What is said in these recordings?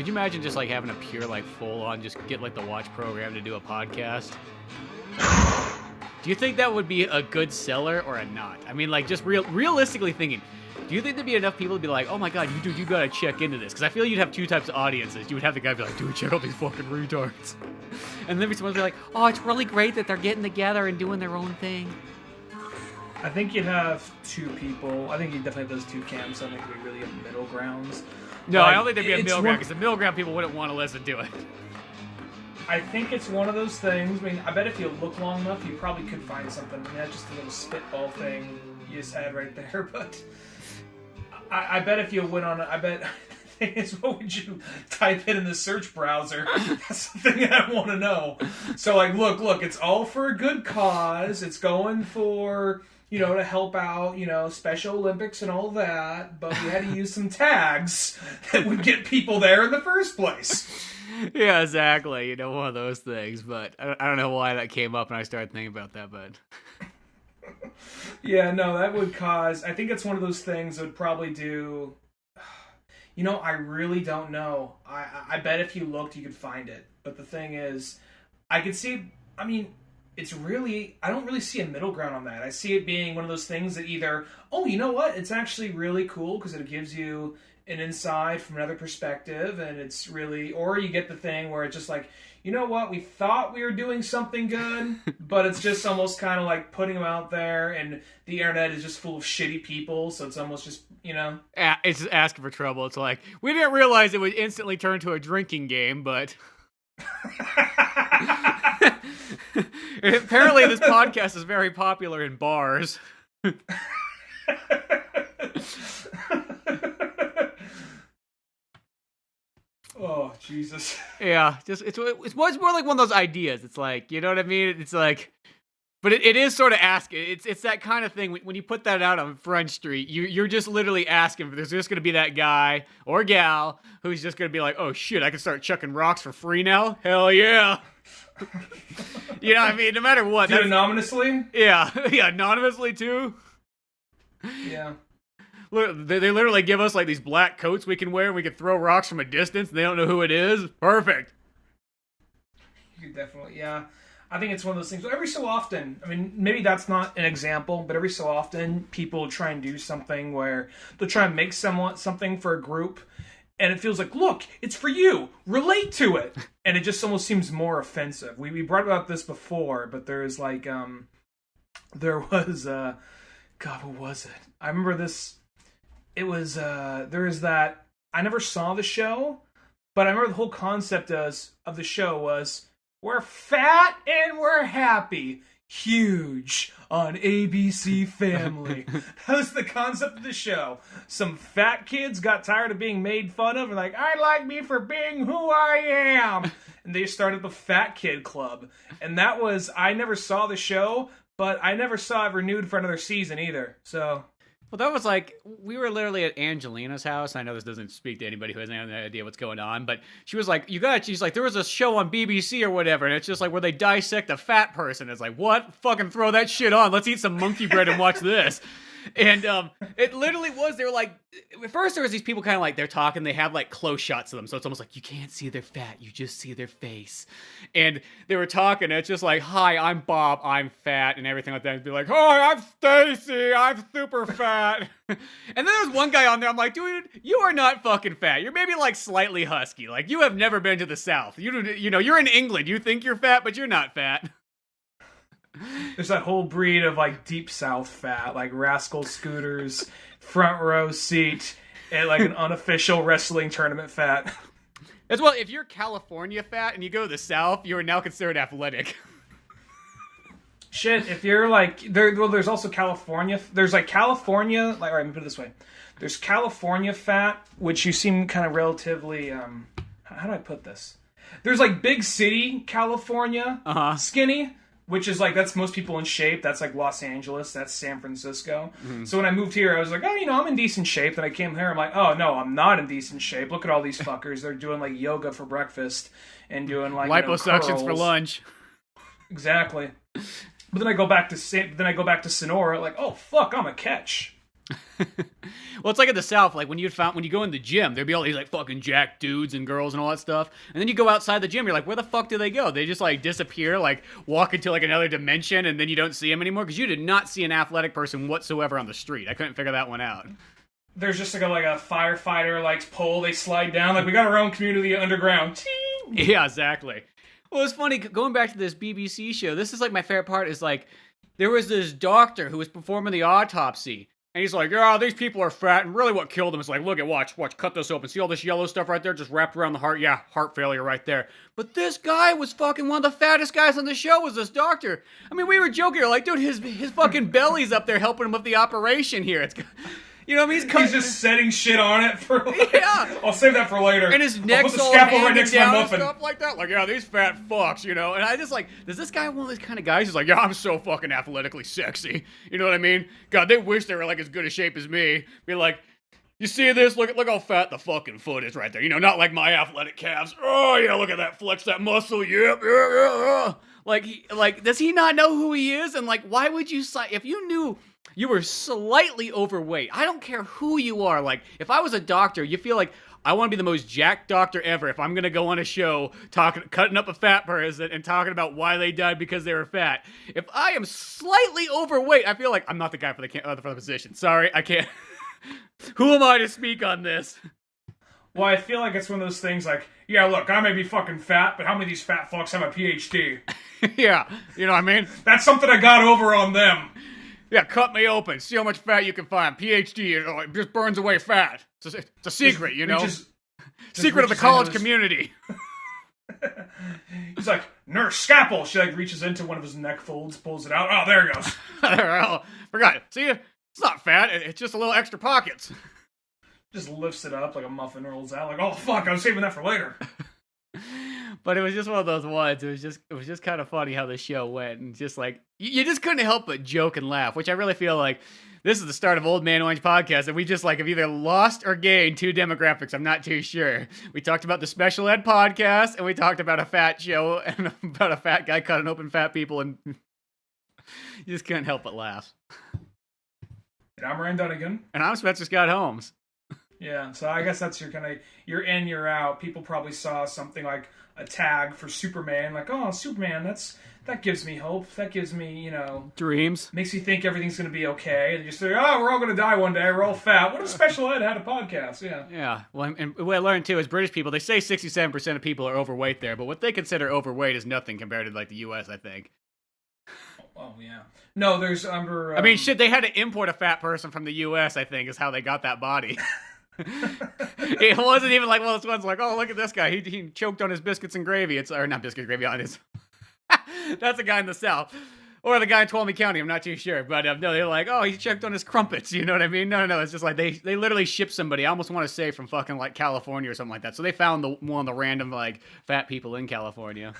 Could you imagine just like having a pure like full on just get like the watch program to do a podcast? Do you think that would be a good seller or a not? I mean, like just realistically thinking, do you think there'd be enough people to be like, oh my god, you gotta check into this? Because I feel you'd have two types of audiences. You would have the guy be like, dude, check out these fucking retards. And then someone would be like, oh, it's really great that they're getting together and doing their own thing. I think you'd have two people. I think you'd definitely have those two camps. I don't think there'd be really a middle ground. No, I don't think there'd be a middle ground, because the middle ground people wouldn't want to listen to it. I think it's one of those things. I mean, I bet if you look long enough, you probably could find something. I mean, that's just a little spitball thing you just had right there. But I bet if you went on, I bet the thing is, what would you type in the search browser? That's the thing that I want to know. So, like, look, it's all for a good cause. It's going for, to help out, Special Olympics and all that. But we had to use some tags that would get people there in the first place. Yeah, exactly. One of those things. But I don't know why that came up and I started thinking about that, but... Yeah, no, that would cause... I think it's one of those things that would probably do... I really don't know. I bet if you looked, you could find it. But the thing is, I could see... I mean, it's really... I don't really see a middle ground on that. I see it being one of those things that either... Oh, you know what? It's actually really cool because it gives you an insight from another perspective, and it's really... Or you get the thing where it's just like... You know what? We thought we were doing something good, but it's just almost kind of like putting them out there, and the internet is just full of shitty people, so it's almost just, It's just asking for trouble. It's like, we didn't realize it would instantly turn to a drinking game, but... Apparently this podcast is very popular in bars. Oh, Jesus. Yeah, it's more like one of those ideas. It's like, you know what I mean? It's like, but it is sort of asking. It's that kind of thing. When you put that out on Front Street, you're just literally asking if there's just going to be that guy or gal who's just going to be like, oh shit, I can start chucking rocks for free now? Hell yeah. You know what I mean? No matter what. Dude, anonymously? Yeah, anonymously too. Yeah. They literally give us like these black coats we can wear and we can throw rocks from a distance and they don't know who it is. Perfect. You could definitely, yeah. I think it's one of those things. Every so often, I mean, maybe that's not an example, but every so often people try and do something where they'll try and make something for a group and it feels like, look, it's for you. Relate to it. And it just almost seems more offensive. We brought about this before, but there's like, there was, God, what was it? I remember this... It was, there is that, I never saw the show, but I remember the whole concept of the show was, we're fat and we're happy. Huge on ABC Family. That was the concept of the show. Some fat kids got tired of being made fun of and like, I like me for being who I am. And they started the Fat Kid Club. And that was, I never saw the show, but I never saw it renewed for another season either. So... Well, that was like, we were literally at Angelina's house. I know this doesn't speak to anybody who has any idea what's going on, but she was like, she's like, there was a show on BBC or whatever, and it's just like where they dissect a fat person. It's like, what? Fucking throw that shit on. Let's eat some monkey bread and watch this. And it literally was, they were like, at first there was these people kind of like, they're talking, they have like close shots of them, so it's almost like you can't see their fat, you just see their face. And they were talking, and it's just like, hi, I'm Bob, I'm fat, and everything like that. And be like, hi, I'm Stacy, I'm super fat. And then there was one guy on there, I'm like, dude, you are not fucking fat. You're maybe like slightly husky. Like, you have never been to the South. You're in England. You think you're fat, but you're not fat. There's that whole breed of like deep South fat, like rascal scooters, front row seat, and like an unofficial wrestling tournament fat. As well, if you're California fat and you go to the South, you are now considered athletic. Shit, if you're like, there's also California. There's like California, like, all right, let me put it this way. There's California fat, which you seem kind of relatively, how do I put this? There's like big city California skinny, which is like, that's most people in shape. That's like Los Angeles. That's San Francisco. Mm-hmm. So when I moved here, I was like, oh, I'm in decent shape. Then I came here, I'm like, oh, no, I'm not in decent shape. Look at all these fuckers. They're doing like yoga for breakfast and doing like liposuctions for lunch. Exactly. But then I go back to Sonora, like, oh, fuck, I'm a catch. Well, it's like in the South, like when you go in the gym, there'd be all these like fucking jacked dudes and girls and all that stuff. And then you go outside the gym, you're like, where the fuck do they go? They just like disappear, like walk into like another dimension, and then you don't see them anymore because you did not see an athletic person whatsoever on the street. I couldn't figure that one out. There's just like a firefighter like pole. They slide down. Like we got our own community underground. Ting! Yeah, exactly. Well, it's funny going back to this BBC show. This is like my favorite part. Is like there was this doctor who was performing the autopsy. And he's like, yeah, these people are fat, and really what killed them is like, look at, watch, cut this open. See all this yellow stuff right there just wrapped around the heart? Yeah, heart failure right there. But this guy was fucking one of the fattest guys on the show was this doctor. I mean, we were joking, like, dude, his fucking belly's up there helping him with the operation here. It's, you know what I mean? He's just setting shit on it for like, yeah. I'll save that for later. And his neck's all hanging down and stuff like that. Like, yeah, these fat fucks, you know? And I just like, is this guy one of those kind of guys who's like, yeah, I'm so fucking athletically sexy. You know what I mean? God, they wish they were like as good a shape as me. Be like, you see this? Look how fat the fucking foot is right there. You know, not like my athletic calves. Oh, yeah, look at that. Flex that muscle. Yep, yeah. Like, does he not know who he is? And like, why would you if you knew you were slightly overweight, I don't care who you are. Like, if I was a doctor, you feel like I want to be the most jacked doctor ever. If I'm going to go on a show cutting up a fat person and talking about why they died because they were fat. If I am slightly overweight, I feel like I'm not the guy for the position. Sorry, I can't. Who am I to speak on this? Well, I feel like it's one of those things like, yeah, look, I may be fucking fat, but how many of these fat fucks have a PhD? Yeah, you know what I mean? That's something I got over on them. Yeah, cut me open. See how much fat you can find. PhD, you know, it just burns away fat. It's a secret, you know? Secret of the college community. He's like, nurse, scalpel. She like reaches into one of his neck folds, pulls it out. Oh, there it goes. Oh, forgot it. See, it's not fat. It's just a little extra pockets. Just lifts it up like a muffin rolls out. Like, oh, fuck, I was saving that for later. But it was just one of those ones. It was just kind of funny how the show went, and just like you just couldn't help but joke and laugh. Which I really feel like this is the start of Old Man Orange podcast, and we just like have either lost or gained two demographics. I'm not too sure. We talked about the special ed podcast, and we talked about a fat show and about a fat guy cutting open fat people, and you just couldn't help but laugh. And I'm Ryan Dunnigan, and I'm Spencer Scott Holmes. Yeah, so I guess that's you're in, you're out. People probably saw something like a tag for Superman, like, oh, Superman, that gives me hope. That gives me, you know, dreams. Makes me think everything's going to be okay. And you say, oh, we're all going to die one day. We're all fat. What if special ed had a podcast? Yeah. Yeah. Well, and what I learned too is British people, they say 67% of people are overweight there, but what they consider overweight is nothing compared to like the U.S., I think. Oh, yeah. No, there's under... I mean, shit, they had to import a fat person from the U.S., I think, is how they got that body. It wasn't even like one of those ones like, oh, look at this guy. He choked on his biscuits and gravy. Or not biscuits, gravy on his... That's a guy in the South. Or the guy in Tuolumne County, I'm not too sure. But no, they're like, oh, he choked on his crumpets. You know what I mean? No, it's just like they literally shipped somebody, I almost want to say from fucking like California or something like that. So they found one of the random like fat people in California.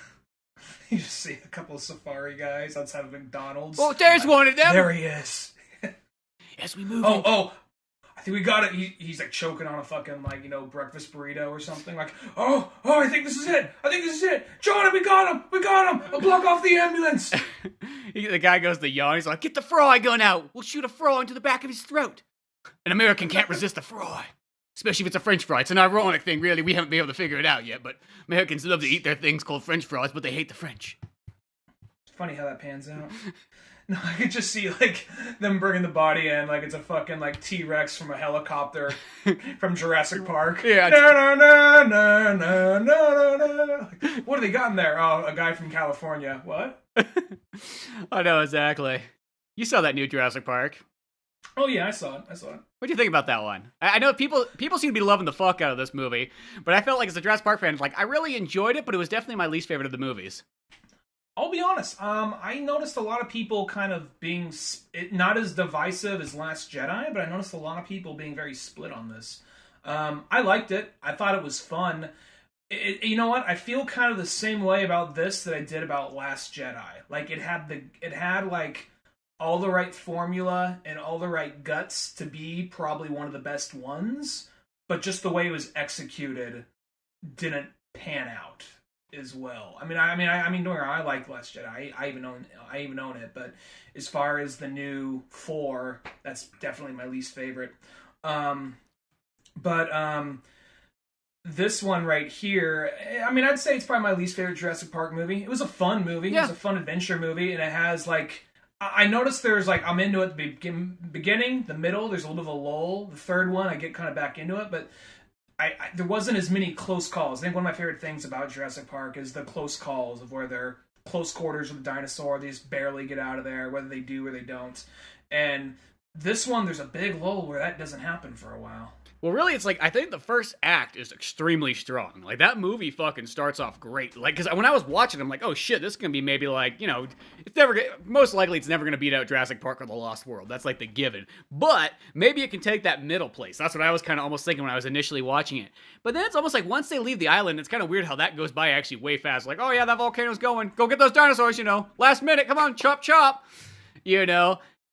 You just see a couple of safari guys outside of McDonald's. Oh, there's one of them. There he is. As we move. Oh. I think we got it. He's like choking on a fucking like, you know, breakfast burrito or something. Like, oh, I think this is it. Johnny, we got him. I'll block off the ambulance. The guy goes to yawn. He's like, get the fry gun out. We'll shoot a fry into the back of his throat. An American can't resist a fry. Especially if it's a French fry. It's an ironic thing, really. We haven't been able to figure it out yet, but Americans love to eat their things called French fries, but they hate the French. It's funny how that pans out. No, I could just see, like, them bringing the body in, like it's a fucking, like, T-Rex from a helicopter from Jurassic Park. Yeah. No. What do they got in there? Oh, a guy from California. What? I know, exactly. You saw that new Jurassic Park. Oh, yeah, I saw it. What do you think about that one? I know people seem to be loving the fuck out of this movie, but I felt like as a Jurassic Park fan, like, I really enjoyed it, but it was definitely my least favorite of the movies. I'll be honest. I noticed a lot of people kind of being not as divisive as Last Jedi, but I noticed a lot of people being very split on this. I liked it. I thought it was fun. You know what? I feel kind of the same way about this that I did about Last Jedi. Like it had like all the right formula and all the right guts to be probably one of the best ones, but just the way it was executed didn't pan out. as well. Don't get me wrong, I like Last Jedi. I even own it. But as far as the new 4, that's definitely my least favorite. But this one right here, I'd say it's probably my least favorite Jurassic Park movie. It was a fun movie. Yeah. It was a fun adventure movie, and it has like, I noticed there's like, I'm into it at the beginning, the middle, there's a little bit of a lull. The third one, I get kind of back into it, but there wasn't as many close calls. I think one of my favorite things about Jurassic Park is the close calls of where they're close quarters with the dinosaur. They just barely get out of there, whether they do or they don't. And this one, there's a big lull where that doesn't happen for a while. Well, really, it's like, I think the first act is extremely strong. Like, that movie fucking starts off great. Like, because when I was watching it, I'm like, oh shit, this is going to be maybe like, most likely it's never going to beat out Jurassic Park or The Lost World. That's like the given. But maybe it can take that middle place. That's what I was kind of almost thinking when I was initially watching it. But then it's almost like once they leave the island, it's kind of weird how that goes by actually way fast. Like, oh yeah, that volcano's going. Go get those dinosaurs, last minute. Come on, chop, chop.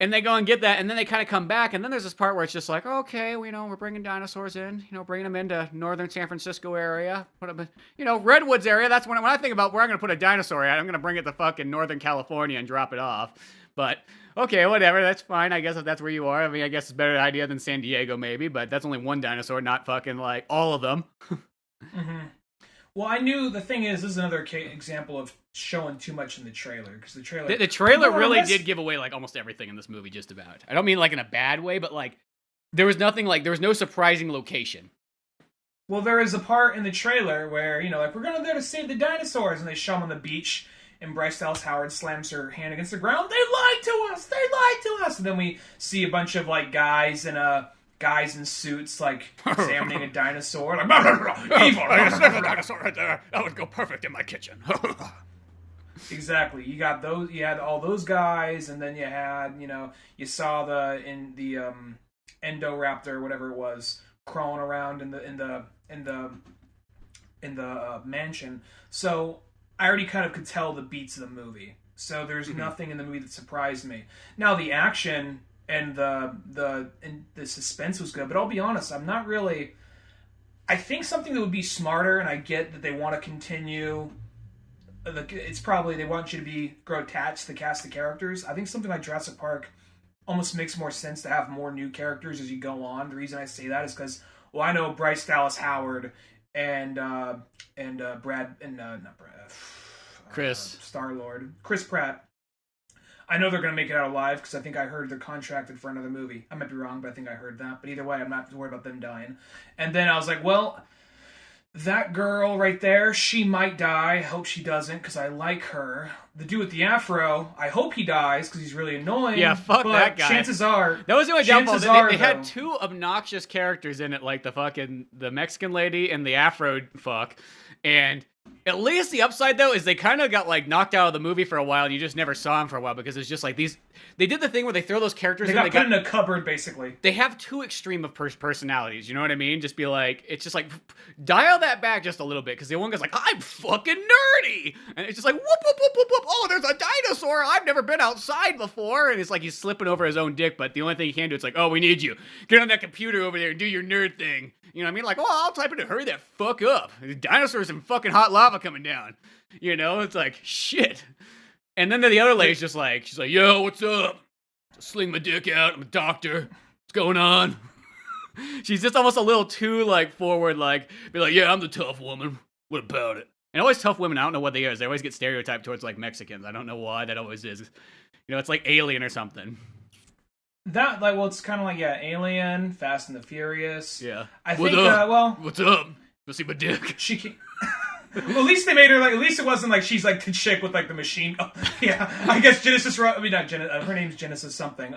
And they go and get that, and then they kind of come back, and then there's this part where it's just like, okay, we're bringing dinosaurs in, bringing them into northern San Francisco area, put them, Redwoods area. That's when I think about where I'm going to put a dinosaur at, I'm going to bring it to fucking Northern California and drop it off. But, okay, whatever, that's fine, I guess, if that's where you are. I guess it's a better idea than San Diego, maybe, but that's only one dinosaur, not fucking, like, all of them. Mm-hmm. Well, I knew the thing is, this is another example of showing too much in the trailer, because the trailer really did give away like almost everything in this movie, just about. I don't mean like in a bad way, but like there was no surprising location. Well, there is a part in the trailer where like, we're going there to save the dinosaurs, and they show them on the beach, and Bryce Dallas Howard slams her hand against the ground. They lied to us, and then we see a bunch of like guys in suits, like, examining a dinosaur. Like, evil! There's a dinosaur right there. That would go perfect in my kitchen. Exactly. You got those. You had all those guys, and then you had, you saw the Endoraptor, whatever it was, crawling around in the mansion. So I already kind of could tell the beats of the movie. So there's nothing in the movie that surprised me. Now the action and the suspense was good, but I'll be honest, I'm not really. I think something that would be smarter, and I get that they want to continue. It's probably they want you to grow attached to the cast of characters. I think something like Jurassic Park almost makes more sense to have more new characters as you go on. The reason I say that is because, well, I know Bryce Dallas Howard and Star-Lord, Chris Pratt. I know they're going to make it out alive because I think I heard they're contracted for another movie. I might be wrong, but I think I heard that. But either way, I'm not worried about them dying. And then I was like, well, that girl right there, she might die. I hope she doesn't because I like her. The dude with the afro, I hope he dies because he's really annoying. Yeah, fuck that guy. Chances are... That was the only downfall. They had two obnoxious characters in it, like the Mexican lady and the afro fuck. And... at least the upside, though, is they kind of got, like, knocked out of the movie for a while, and you just never saw them for a while, because it's just, like, these... They did the thing where they throw those characters in. They got put in a cupboard, basically. They have too extreme of personalities, you know what I mean? Just be like... It's just, like, dial that back just a little bit, because the one guy's like, I'm fucking nerdy! And it's just like, whoop, whoop, whoop, whoop, whoop, oh, there's a dinosaur! I've never been outside before! And it's like he's slipping over his own dick, but the only thing he can do, it's like, oh, we need you. Get on that computer over there and do your nerd thing. You know what I mean? Like, oh, I'll type it in. Hurry that fuck up. The dinosaurs and fucking hot lava coming down. It's like, shit. And then the other lady's just like, she's like, yo, what's up? Just sling my dick out. I'm a doctor. What's going on? She's just almost a little too, like, forward, like, be like, yeah, I'm the tough woman. What about it? And always tough women, I don't know what they are. They always get stereotyped towards, like, Mexicans. I don't know why that always is. It's like Alien or something. That, like, well, it's kind of like, yeah, Alien, Fast and the Furious. Yeah. I think, well... What's up? Go see my dick. She can... Well, at least they made her, like, at least it wasn't like she's, like, the chick with, like, the machine... Oh, yeah, I guess her name's Genesis something.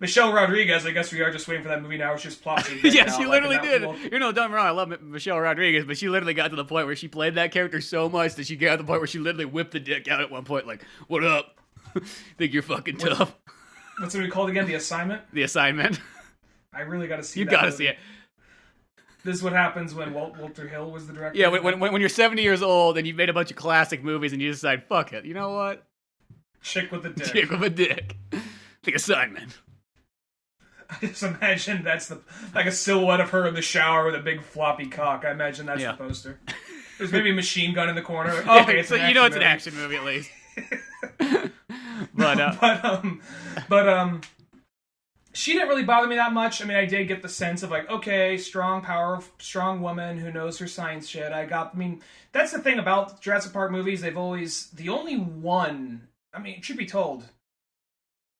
Michelle Rodriguez, I guess we are just waiting for that movie now. It's just plotting. Yeah, she literally did. Don't get me wrong, I love Michelle Rodriguez, but she literally got to the point where she played that character so much that she got to the point where she literally whipped the dick out at one point, like, what up? Think you're fucking tough. What's it called again? The Assignment? The Assignment. I really got to see that. You got to see it. This is what happens when Walter Hill was the director. Yeah, when you're 70 years old and you've made a bunch of classic movies and you decide, fuck it, you know what? Chick with a dick. Chick with a dick. The Assignment. I just imagine that's like a silhouette of her in the shower with a big floppy cock. I imagine that's the poster. There's maybe a machine gun in the corner. Okay, it's so an you know it's movie. an action movie at least. but she didn't really bother me that much. I mean, I did get the sense of like, okay, strong woman who knows her science shit. I mean, that's the thing about Jurassic Park movies. They've always, the only one, I mean, truth be told,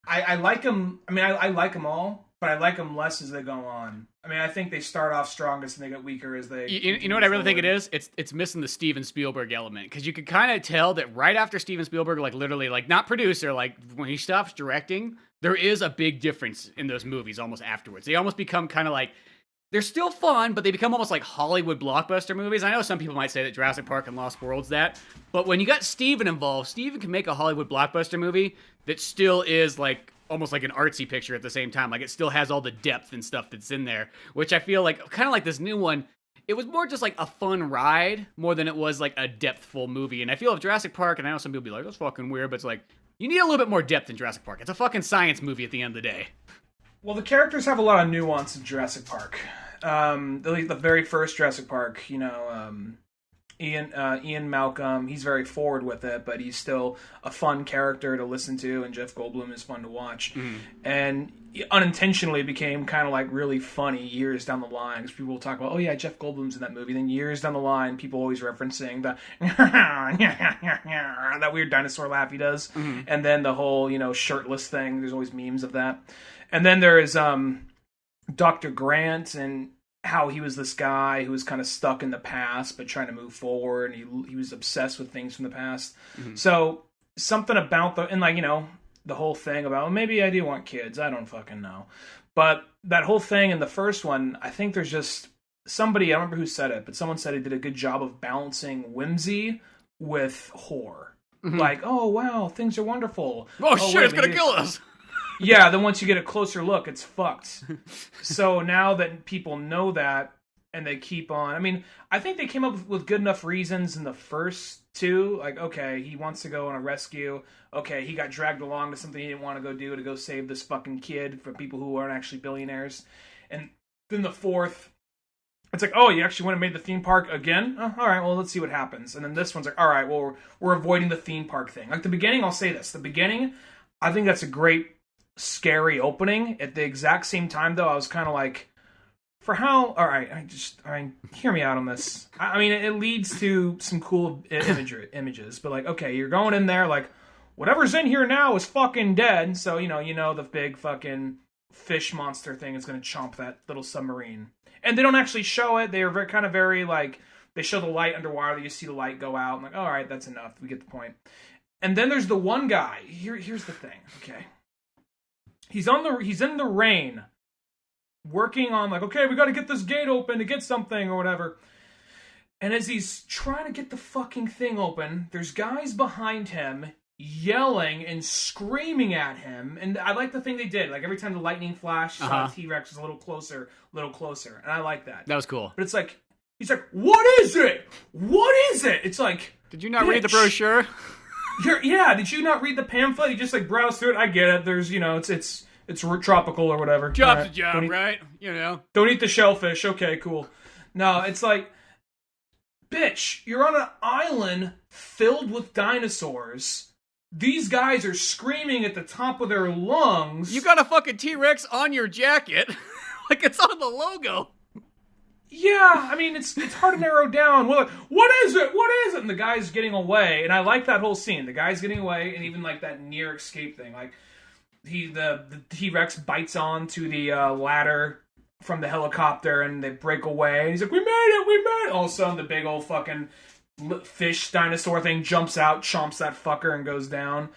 I like them. I mean, I like them all, but I like them less as they go on. I mean, I think they start off strongest and they get weaker as they. You know what I really think it is? It's missing the Steven Spielberg element, because you could kind of tell that right after Steven Spielberg, like literally, like not producer, like when he stops directing, there is a big difference in those movies almost afterwards. They almost become kind of like, they're still fun, but they become almost like Hollywood blockbuster movies. I know some people might say that Jurassic Park and Lost World's that, but when you got Steven involved, Steven can make a Hollywood blockbuster movie that still is like almost like an artsy picture at the same time. Like it still has all the depth and stuff that's in there, which I feel like kind of like this new one. It was more just like a fun ride more than it was like a depthful movie. And I feel if Jurassic Park, and I know some people be like, that's fucking weird, but it's like, you need a little bit more depth in Jurassic Park. It's a fucking science movie at the end of the day. Well, the characters have a lot of nuance in Jurassic Park. The very first Jurassic Park, you know, Ian Malcolm, he's very forward with it, but he's still a fun character to listen to, and Jeff Goldblum is fun to watch. And unintentionally became kind of like really funny years down the line, because people will talk about, oh yeah, Jeff Goldblum's in that movie. Then years down the line, people always referencing the that weird dinosaur laugh he does, and then the whole, you know, shirtless thing. There's always memes of that. And then there is Dr. Grant, and how he was this guy who was kind of stuck in the past but trying to move forward, and he was obsessed with things from the past. So something about and like, you know, the whole thing about, well, maybe I do want kids, I don't fucking know, but that whole thing in the first one, I think there's just somebody, I don't remember who said it, but someone said he did a good job of balancing whimsy with horror. Like, oh wow, things are wonderful, oh shit, it's gonna kill us. Yeah, then once you get a closer look, it's fucked. So now that people know that, and they keep on, I mean, I think they came up with good enough reasons in the first two. Like, okay, he wants to go on a rescue. Okay, he got dragged along to something he didn't want to go do to go save this fucking kid from people who aren't actually billionaires. And then the fourth, it's like, oh, you actually went and made the theme park again? Oh, all right, well, let's see what happens. And then this one's like, all right, well, we're avoiding the theme park thing. Like the beginning, I'll say this. The beginning, I think that's a great scary opening. At the exact same time, though, I was kind of like, for how, all right, hear me out on this. I mean, it leads to some cool images, but like, okay, you're going in there, like, whatever's in here now is fucking dead, so, you know the big fucking fish monster thing is going to chomp that little submarine. And they don't actually show it. They are very, like, they show the light underwater, you see the light go out, I'm like, all right, that's enough, we get the point. And then there's the one guy, here's the thing, okay? He's in the rain, working on like, okay, we got to get this gate open to get something or whatever. And as he's trying to get the fucking thing open, there's guys behind him yelling and screaming at him. And I like the thing they did. Like every time the lightning flashed, T-Rex was a little closer. And I like that. That was cool. But it's like, he's like, what is it? What is it? It's like, did you not read the brochure? Did you not read the pamphlet? You just like browse through it. I get it. There's, you know, it's tropical or whatever. Job's a job, right? You know. Don't eat the shellfish. Okay, cool. No, it's like, bitch, you're on an island filled with dinosaurs. These guys are screaming at the top of their lungs. You got a fucking T-Rex on your jacket. Like it's on the logo. Yeah, I mean, it's hard to narrow down. We're like, what is it? What is it? And the guy's getting away. And I like that whole scene. The guy's getting away, and even like that near escape thing. Like, the T-Rex bites onto the ladder from the helicopter, and they break away. And he's like, we made it! All of a sudden, the big old fucking fish dinosaur thing jumps out, chomps that fucker, and goes down.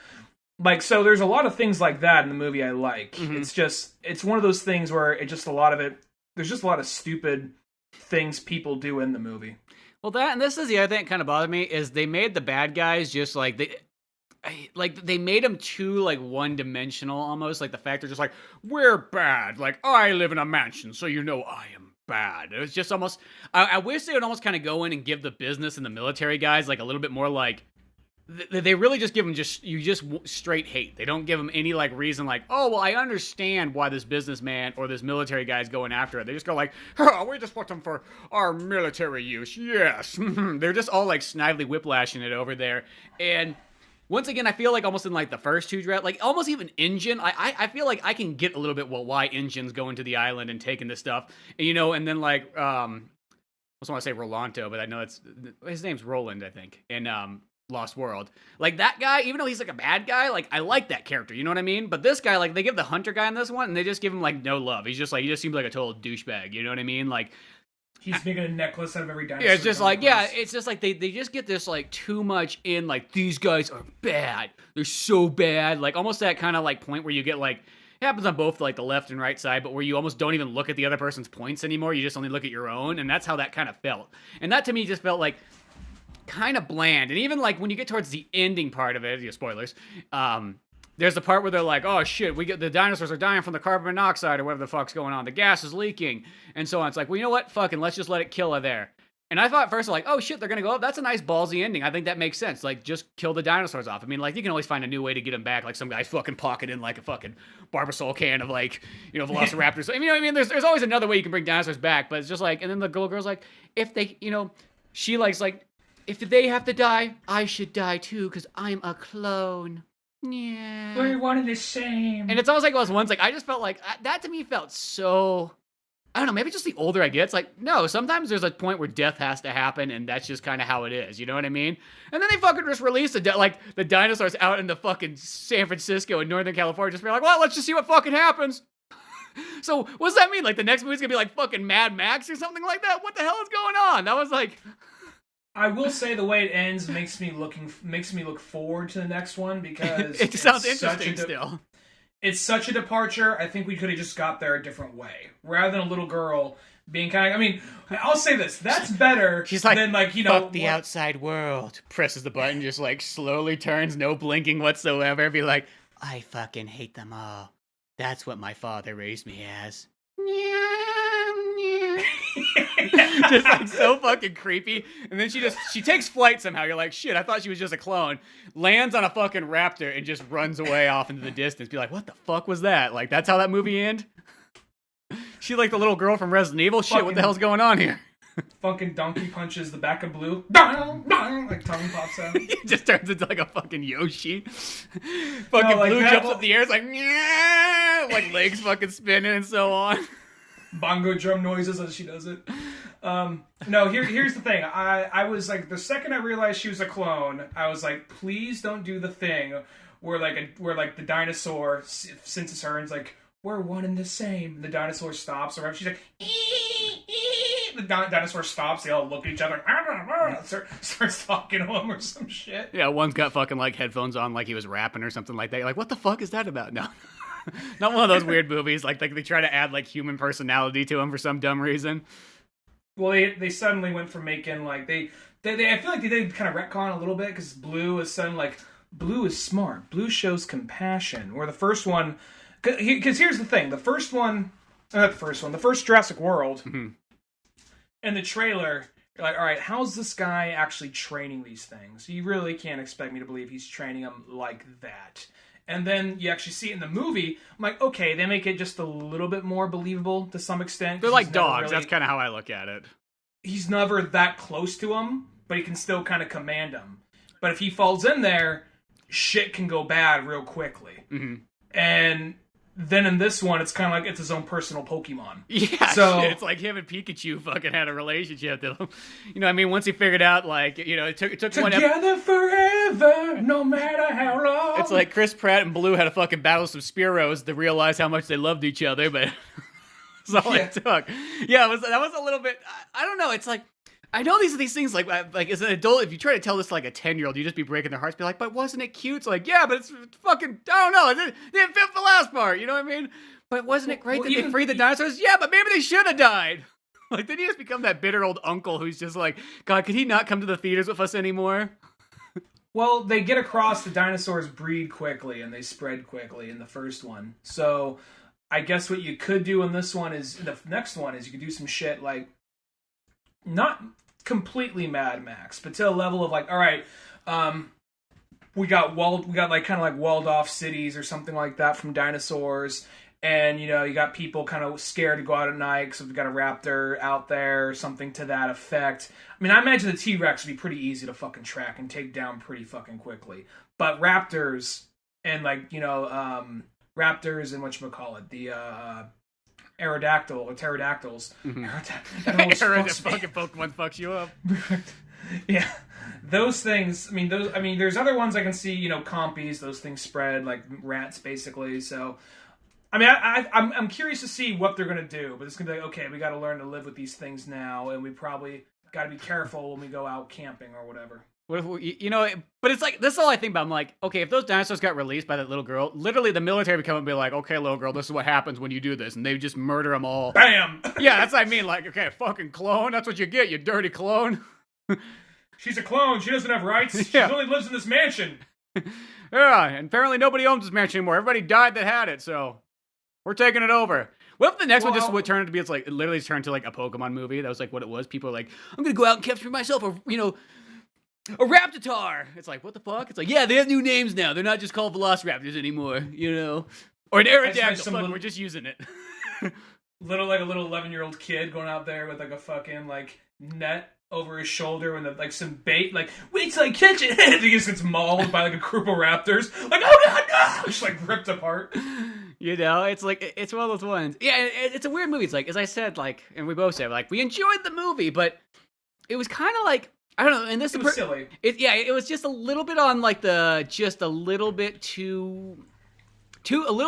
Like, so there's a lot of things like that in the movie I like. It's one of those things where there's just a lot of stupid things people do in the movie. Well, that, and this is the other thing that kind of bothered me, is they made the bad guys just like, they made them too like one-dimensional almost. Like the fact they're just like, we're bad. Like, I live in a mansion, so you know I am bad. It was just almost, I wish they would almost kind of go in and give the business and the military guys like a little bit more like they really just give them straight hate. They don't give them any like reason like, oh well, I understand why this businessman or this military guy is going after it. They just go like, oh, we just put them for our military use. Yes. They're just all like snidely whiplashing it over there. And once again, I feel like almost in like the first two like almost even Injun, I feel like I can get a little bit why Injun's going to the island and taking this stuff, and then like I just want to say Rolanto, but I know his name's Roland, I think, in Lost World. Like that guy, even though he's like a bad guy, like I like that character, you know what I mean? But this guy, like they give the hunter guy in this one, and they just give him like no love. He just seems like a total douchebag, you know what I mean? Like he's making a necklace out of every dinosaur. Yeah, it's just like it's just like they just get this like too much in like these guys are bad. They're so bad. Like almost that kind of like point where you get like it happens on both like the left and right side, but where you almost don't even look at the other person's points anymore. You just only look at your own, and that's how that kind of felt. And that to me just felt like kind of bland. And even like when you get towards the ending part of it, spoilers, there's the part where they're like, oh shit, the dinosaurs are dying from the carbon monoxide or whatever the fuck's going on. The gas is leaking and so on. It's like, well, you know what? Fucking let's just let it kill her there. And I thought at first, like, oh shit, they're gonna go up. That's a nice ballsy ending. I think that makes sense. Like, just kill the dinosaurs off. I mean, like, you can always find a new way to get them back. Like, some guy's fucking pocketing like a fucking Barbasol can of like, Velociraptors. I mean, there's always another way you can bring dinosaurs back. But it's just like, and then the little girl's like, if they, she likes like, if they have to die, I should die too, because I'm a clone. Yeah. We're one and the same. And it's almost like it was once, like, I just felt like, that to me felt so, I don't know, maybe just the older I get, it's like, no, sometimes there's a point where death has to happen, and that's just kind of how it is, you know what I mean? And then they fucking just release the dinosaurs out in the fucking San Francisco and Northern California, just be like, well, let's just see what fucking happens. So, what does that mean? Like, the next movie's gonna be like fucking Mad Max or something like that? What the hell is going on? That was like... I will say the way it ends makes me look forward to the next one because it sounds interesting still. It's such a departure. I think we could have just got there a different way, rather than a little girl being kind of. I mean, I'll say this: that's better. She's like, than like fuck the outside world. Presses the button, just like slowly turns, no blinking whatsoever. Be like, I fucking hate them all. That's what my father raised me as. Just like so fucking creepy. And then she takes flight somehow. You're like, shit, I thought she was just a clone. Lands on a fucking raptor and just runs away off into the distance. Be like, what the fuck was that? Like, that's how that movie ends? She like the little girl from Resident Evil? Shit, what the hell's going on here? Fucking donkey punches the back of Blue. Like tongue pops out. He just turns into like a fucking Yoshi. Fucking Blue jumps up the air. It's like, like legs fucking spinning and so on. Bongo drum noises as she does it. No, here's the thing. I was like, the second I realized she was a clone, I was like, please don't do the thing where the dinosaur senses her and is like, we're one and the same. And the dinosaur stops, or she's like, the dinosaur stops. They all look at each other, starts talking to him or some shit. Yeah, one's got fucking like headphones on, like he was rapping or something like that. You're like, what the fuck is that about? No. Not one of those weird movies like they try to add like human personality to him for some dumb reason. Well, they suddenly went from making like they I feel like they did kind of retcon a little bit because Blue is suddenly like Blue is smart. Blue shows compassion. Where the first one, because here's the thing, the first Jurassic World, in the trailer, you're like, all right, how's this guy actually training these things? You really can't expect me to believe he's training them like that. And then you actually see it in the movie. I'm like, okay, they make it just a little bit more believable to some extent. They're like dogs. That's kind of how I look at it. He's never that close to him, but he can still kind of command him. But if he falls in there, shit can go bad real quickly. Mm-hmm. And then in this one, it's kind of like it's his own personal Pokemon. Yeah, so shit, it's like him and Pikachu fucking had a relationship. You know what I mean? Once he figured out, like, it took one together forever, no matter how long. It's like Chris Pratt and Blue had a fucking battle with some Spearows to realize how much they loved each other, but that's all it took. Yeah, that was a little bit, I don't know, it's like, I know these things, like as an adult, if you try to tell this to like a 10-year-old, you just be breaking their hearts, be like, but wasn't it cute? It's like, yeah, but it's fucking, I don't know, it didn't fit the last part, you know what I mean? But wasn't it great that they freed the dinosaurs? Yeah, but maybe they should have died. Like, did he just become that bitter old uncle who's just like, God, could he not come to the theaters with us anymore? Well, they get across, the dinosaurs breed quickly, and they spread quickly in the first one. So, I guess what you could do in this one is, the next one is you could do some shit like, not completely Mad Max, but to a level of like, all right, we got like kind of like walled off cities or something like that from dinosaurs. And, you got people kind of scared to go out at night because we've got a raptor out there or something to that effect. I mean, I imagine the T-Rex would be pretty easy to fucking track and take down pretty fucking quickly. But raptors and, like, raptors and whatchamacallit, the Aerodactyl or pterodactyls. Mm-hmm. That fucking Pokemon fucks you up. Yeah. Those things, there's other ones I can see, compies, those things spread, like rats, basically, so... I'm curious to see what they're going to do, but it's going to be like, okay, we got to learn to live with these things now, and we probably got to be careful when we go out camping or whatever. What if but it's like, this is all I think about. I'm like, okay, if those dinosaurs got released by that little girl, literally the military would come and be like, okay, little girl, this is what happens when you do this, and they would just murder them all. Bam! Yeah, that's what I mean, like, okay, fucking clone, that's what you get, you dirty clone. She's a clone, she doesn't have rights, Yeah. She only lives in this mansion. Yeah, and apparently nobody owns this mansion anymore, everybody died that had it, so... we're taking it over. What if the next one just would turn to be, it's like, it literally turned to like a Pokemon movie? That was like what it was. People are like, I'm going to go out and capture myself a Raptor. It's like, what the fuck? It's like, yeah, they have new names now. They're not just called Velociraptors anymore, Or an Aerodactyl. Fuck, we're just using it. A little 11-year-old kid going out there with like a fucking like net over his shoulder and like some bait, like, wait till I catch it. And he just gets mauled by like a group of raptors. Like, oh god, no! Just like ripped apart. It's like, it's one of those ones. Yeah, it's a weird movie. It's like, as I said, like, and we both said, like, we enjoyed the movie, but it was kind of like, I don't know, and this it was silly. It was just a little bit on like a little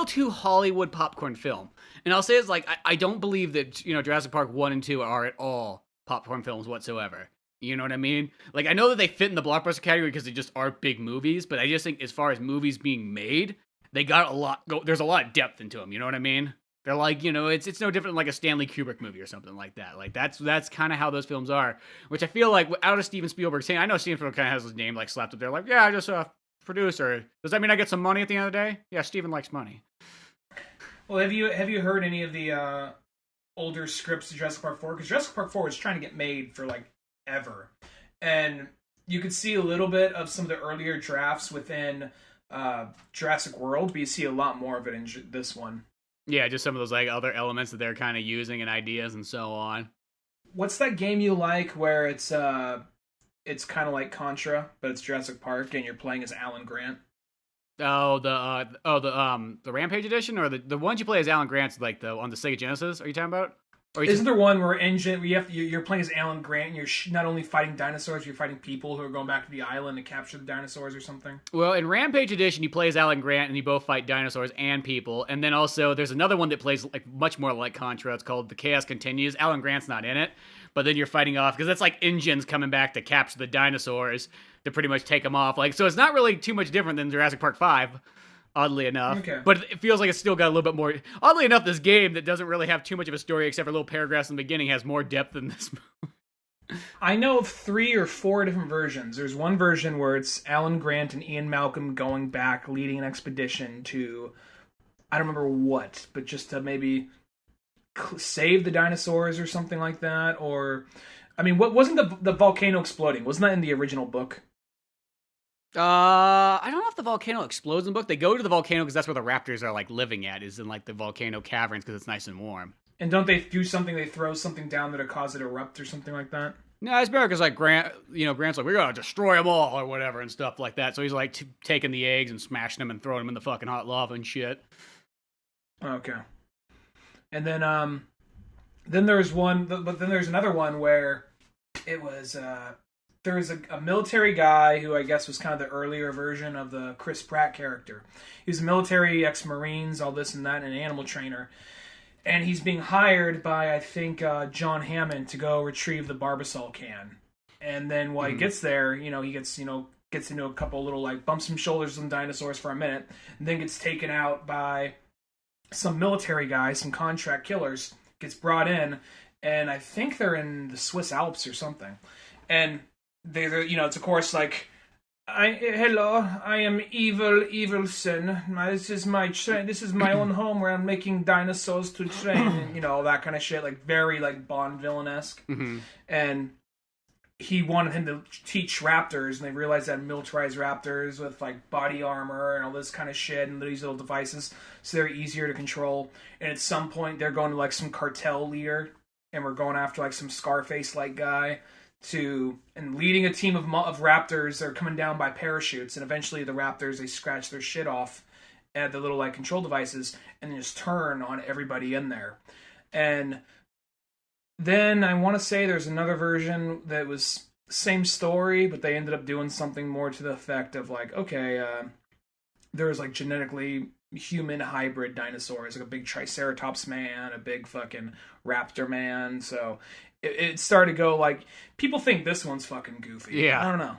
too Hollywood popcorn film. And I'll say it's like, I don't believe that, Jurassic Park 1 and 2 are at all popcorn films whatsoever. You know what I mean? Like, I know that they fit in the blockbuster category because they just are big movies, but I just think as far as movies being made, they got there's a lot of depth into them, you know what I mean? They're like, it's no different than like a Stanley Kubrick movie or something like that. Like, that's kind of how those films are, which I feel like out of Steven Spielberg saying, I know Steven Spielberg kind of has his name like slapped up there, like, yeah, I just a producer. Does that mean I get some money at the end of the day? Yeah, Steven likes money. Well, have you heard any of the older scripts of Jurassic Park 4? Because Jurassic Park 4 was trying to get made for like ever, and you could see a little bit of some of the earlier drafts within Jurassic World, but you see a lot more of it in this one. Yeah, just some of those like other elements that they're kind of using and ideas and so on. What's that game you like where it's kind of like Contra, but it's Jurassic Park and you're playing as Alan Grant? Oh, the Rampage edition, or the ones you play as Alan Grant's like on the Sega Genesis? Are you talking about? Isn't there one where you're playing as Alan Grant and you're not only fighting dinosaurs, you're fighting people who are going back to the island to capture the dinosaurs or something? Well, in Rampage Edition, you play as Alan Grant and you both fight dinosaurs and people. And then also there's another one that plays like much more like Contra. It's called The Chaos Continues. Alan Grant's not in it, but then you're fighting off because that's like engines coming back to capture the dinosaurs to pretty much take them off. Like, so it's not really too much different than Jurassic Park 5. Oddly enough. Okay. But it feels like it's still got a little bit more... Oddly enough, this game that doesn't really have too much of a story except for little paragraphs in the beginning has more depth than this movie. I know of 3 or 4 different versions. There's one version where it's Alan Grant and Ian Malcolm going back, leading an expedition to... I don't remember what, but just to maybe save the dinosaurs or something like that. Or... I mean, what wasn't the volcano exploding? Wasn't that in the original book? I don't know if the volcano explodes in the book. They go to the volcano because that's where the raptors are like living at, is in like the volcano caverns because it's nice and warm. And don't they do something? They throw something down there to cause it to erupt or something like that? No, it's better because like Grant's like, we're gonna destroy them all or whatever and stuff like that. So he's like taking the eggs and smashing them and throwing them in the fucking hot lava and shit. Okay. And then there's one, but then there's another one where it was there was a military guy who I guess was kind of the earlier version of the Chris Pratt character. He was a military, ex-Marines, all this and that, and an animal trainer. And he's being hired by, I think, John Hammond to go retrieve the Barbasol can. And then while he gets there, he gets into a couple little, like, bumps some shoulders with some dinosaurs for a minute, and then gets taken out by some military guys, some contract killers, gets brought in, and I think they're in the Swiss Alps or something. And they're it's of course like, hello, I am evil sin. This is my own home where I'm making dinosaurs to train, and all that kind of shit, like very like Bond villain-esque. Mm-hmm. And he wanted him to teach raptors, and they realized that militarized raptors with like body armor and all this kind of shit and these little devices, so they're easier to control. And at some point, they're going to like some cartel leader, and we're going after like some Scarface like guy and leading a team of raptors. They're coming down by parachutes, and eventually the raptors, they scratch their shit off at the little like control devices and then just turn on everybody in there. And then I want to say there's another version that was same story, but they ended up doing something more to the effect of like, okay, there's like genetically human hybrid dinosaurs, like a big Triceratops man, a big fucking raptor man. So it started to go like, people think this one's fucking goofy. Yeah. I don't know.